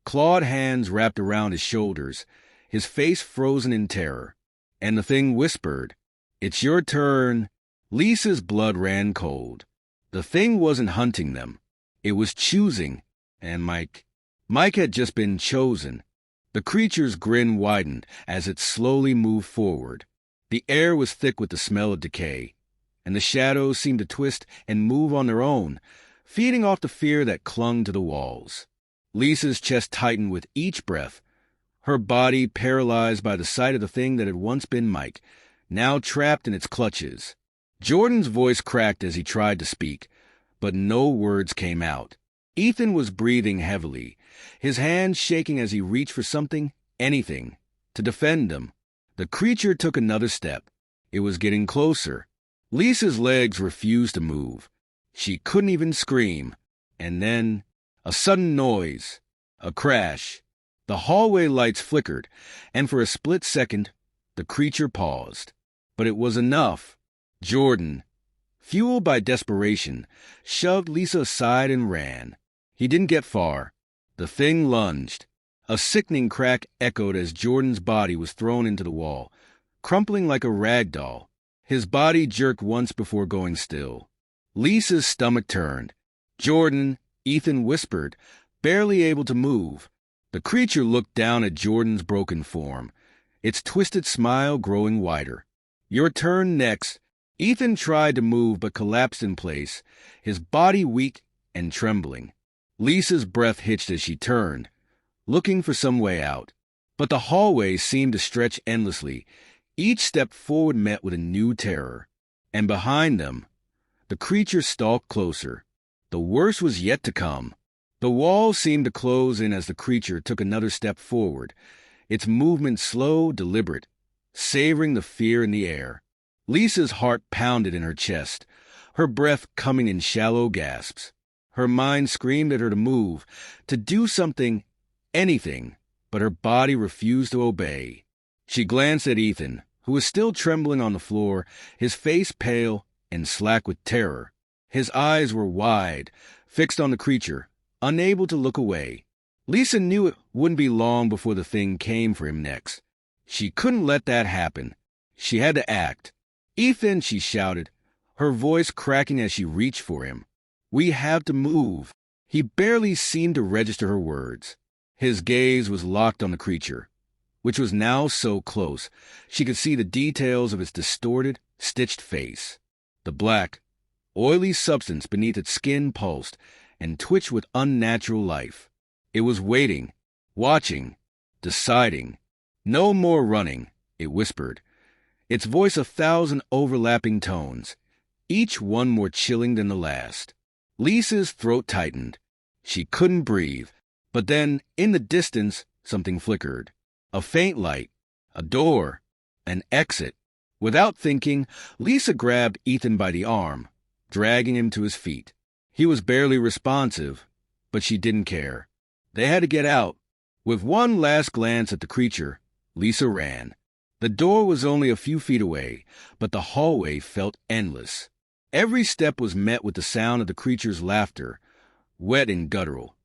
clawed hands wrapped around his shoulders, his face frozen in terror. And the thing whispered, "It's your turn." Lisa's blood ran cold. The thing wasn't hunting them. It was choosing. And Mike had just been chosen. The creature's grin widened as it slowly moved forward. The air was thick with the smell of decay, and the shadows seemed to twist and move on their own, feeding off the fear that clung to the walls. Lisa's chest tightened with each breath, her body paralyzed by the sight of the thing that had once been Mike, now trapped in its clutches. Jordan's voice cracked as he tried to speak, but no words came out. Ethan was breathing heavily, his hands shaking as he reached for something, anything, to defend him. The creature took another step. It was getting closer. Lisa's legs refused to move. She couldn't even scream. And then, a sudden noise, a crash. The hallway lights flickered, and for a split second, the creature paused. But it was enough. Jordan, fueled by desperation, shoved Lisa aside and ran. He didn't get far. The thing lunged. A sickening crack echoed as Jordan's body was thrown into the wall, crumpling like a rag doll. His body jerked once before going still. Lisa's stomach turned. "Jordan," Ethan whispered, barely able to move. The creature looked down at Jordan's broken form, its twisted smile growing wider. "Your turn next." Ethan tried to move but collapsed in place, his body weak and trembling. Lisa's breath hitched as she turned, looking for some way out. But the hallway seemed to stretch endlessly. Each step forward met with a new terror. And behind them, the creature stalked closer. The worst was yet to come. The wall seemed to close in as the creature took another step forward, its movement slow, deliberate, savoring the fear in the air. Lisa's heart pounded in her chest, her breath coming in shallow gasps. Her mind screamed at her to move, to do something, anything, but her body refused to obey. She glanced at Ethan, who was still trembling on the floor, his face pale and slack with terror. His eyes were wide, fixed on the creature, unable to look away. Lisa knew it wouldn't be long before the thing came for him next. She couldn't let that happen. She had to act. "Ethan," she shouted, her voice cracking as she reached for him. "We have to move." He barely seemed to register her words. His gaze was locked on the creature, which was now so close she could see the details of its distorted, stitched face. The black, oily substance beneath its skin pulsed and twitched with unnatural life. It was waiting, watching, deciding. "No more running," it whispered, its voice 1,000 overlapping tones, each one more chilling than the last. Lisa's throat tightened. She couldn't breathe. But then, in the distance, something flickered. A faint light, a door, an exit. Without thinking, Lisa grabbed Ethan by the arm, dragging him to his feet. He was barely responsive, but she didn't care. They had to get out. With one last glance at the creature, Lisa ran. The door was only a few feet away, but the hallway felt endless. Every step was met with the sound of the creature's laughter, wet and guttural.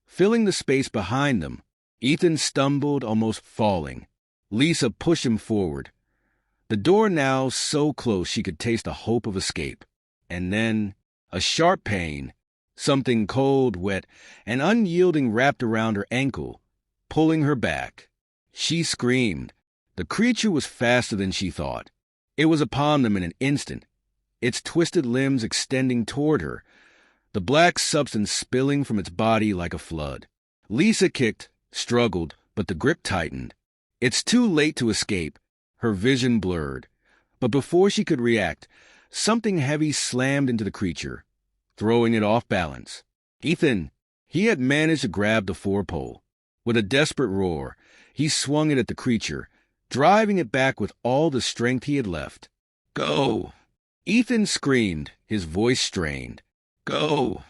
Filling the space behind them, Ethan stumbled, almost falling. Lisa pushed him forward. The door now so close she could taste the hope of escape. And then, a sharp pain, something cold, wet, and unyielding wrapped around her ankle, pulling her back. She screamed. The creature was faster than she thought. It was upon them in an instant, its twisted limbs extending toward her, the black substance spilling from its body like a flood. Lisa kicked, struggled, but the grip tightened. It's too late to escape. Her vision blurred. But before she could react, something heavy slammed into the creature, throwing it off balance. Ethan, he had managed to grab the forepole. With a desperate roar, he swung it at the creature, driving it back with all the strength he had left. "Go!" Ethan screamed, his voice strained. "Go!"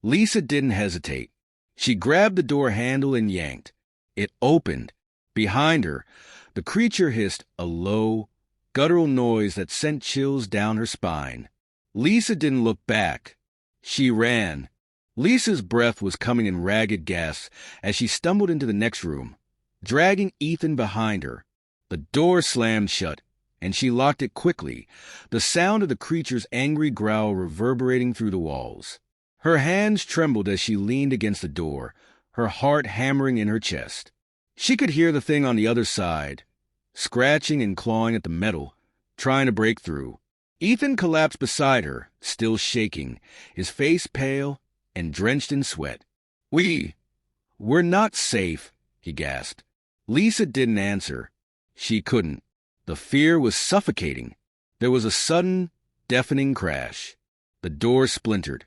Lisa didn't hesitate. She grabbed the door handle and yanked. It opened. Behind her, the creature hissed a low, guttural noise that sent chills down her spine. Lisa didn't look back. She ran. Lisa's breath was coming in ragged gasps as she stumbled into the next room, dragging Ethan behind her. The door slammed shut, and she locked it quickly, the sound of the creature's angry growl reverberating through the walls. Her hands trembled as she leaned against the door, her heart hammering in her chest. She could hear the thing on the other side, scratching and clawing at the metal, trying to break through. Ethan collapsed beside her, still shaking, his face pale and drenched in sweat. We're not safe, he gasped. Lisa didn't answer. She couldn't. The fear was suffocating. There was a sudden, deafening crash. The door splintered,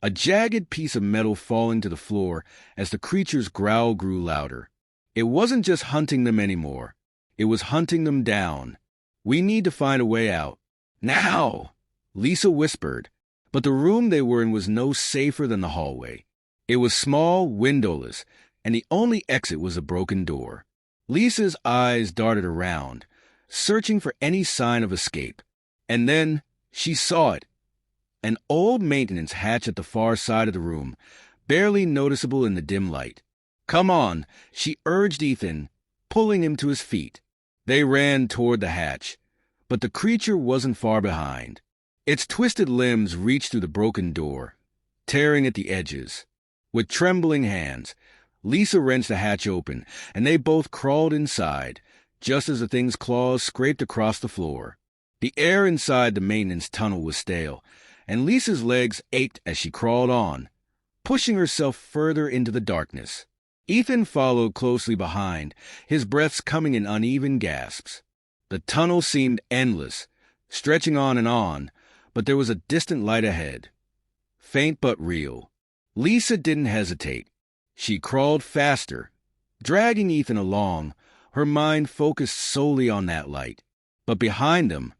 a jagged piece of metal falling to the floor as the creature's growl grew louder. It wasn't just hunting them anymore. It was hunting them down. We need to find a way out. Now, Lisa whispered, but the room they were in was no safer than the hallway. It was small, windowless, and the only exit was a broken door. Lisa's eyes darted around, searching for any sign of escape. And then she saw it. An old maintenance hatch at the far side of the room, barely noticeable in the dim light. Come on, she urged Ethan, pulling him to his feet. They ran toward the hatch, but the creature wasn't far behind. Its twisted limbs reached through the broken door, tearing at the edges. With trembling hands, Lisa wrenched the hatch open, and they both crawled inside, just as the thing's claws scraped across the floor. The air inside the maintenance tunnel was stale, and Lisa's legs ached as she crawled on, pushing herself further into the darkness. Ethan followed closely behind, his breaths coming in uneven gasps. The tunnel seemed endless, stretching on, but there was a distant light ahead. Faint but real. Lisa didn't hesitate. She crawled faster, dragging Ethan along, her mind focused solely on that light. But behind them,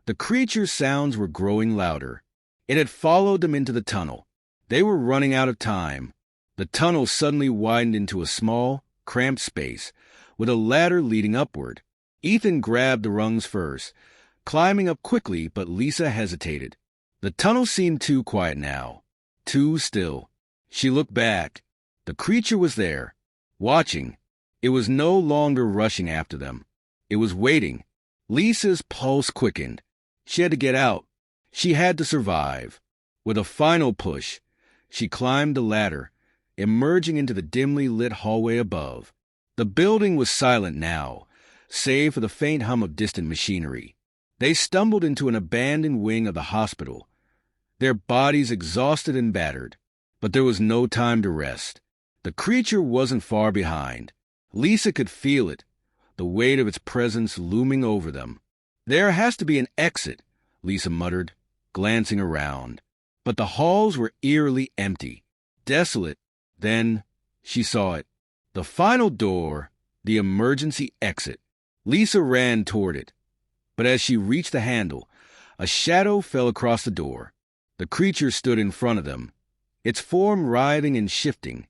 the creature's sounds were growing louder. It had followed them into the tunnel. They were running out of time. The tunnel suddenly widened into a small, cramped space, with a ladder leading upward. Ethan grabbed the rungs first, climbing up quickly, but Lisa hesitated. The tunnel seemed too quiet now, too still. She looked back. The creature was there, watching. It was no longer rushing after them. It was waiting. Lisa's pulse quickened. She had to get out. She had to survive. With a final push, she climbed the ladder, emerging into the dimly lit hallway above. The building was silent now, save for the faint hum of distant machinery. They stumbled into an abandoned wing of the hospital, their bodies exhausted and battered. But there was no time to rest. The creature wasn't far behind. Lisa could feel it, the weight of its presence looming over them. There has to be an exit, Lisa muttered, glancing around. But the halls were eerily empty, desolate. Then she saw it. The final door, the emergency exit. Lisa ran toward it. But as she reached the handle, a shadow fell across the door. The creature stood in front of them, its form writhing and shifting,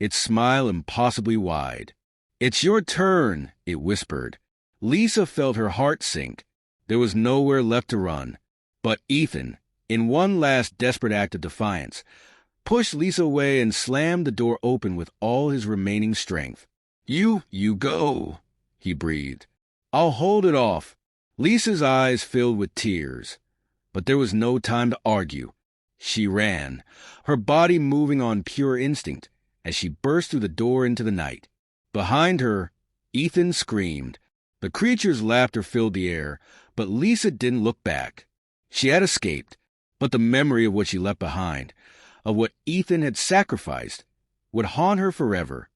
its smile impossibly wide. "It's your turn," it whispered. Lisa felt her heart sink. There was nowhere left to run. But Ethan, in one last desperate act of defiance, pushed Lisa away and slammed the door open with all his remaining strength. You go," he breathed. "I'll hold it off." Lisa's eyes filled with tears. But there was no time to argue. She ran, her body moving on pure instinct, as she burst through the door into the night. Behind her, Ethan screamed. The creature's laughter filled the air, but Lisa didn't look back. She had escaped, but the memory of what she left behind, of what Ethan had sacrificed, would haunt her forever.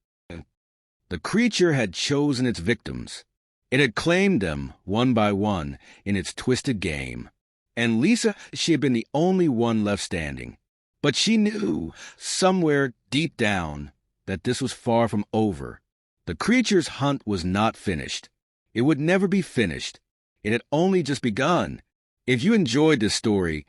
The creature had chosen its victims. It had claimed them, one by one, in its twisted game. And Lisa, she had been the only one left standing. But she knew, somewhere deep down, that this was far from over. The creature's hunt was not finished. It would never be finished. It had only just begun. If you enjoyed this story,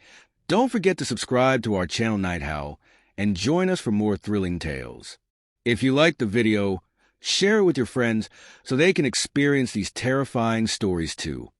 don't forget to subscribe to our channel Night Howl and join us for more thrilling tales. If you liked the video, share it with your friends so they can experience these terrifying stories too.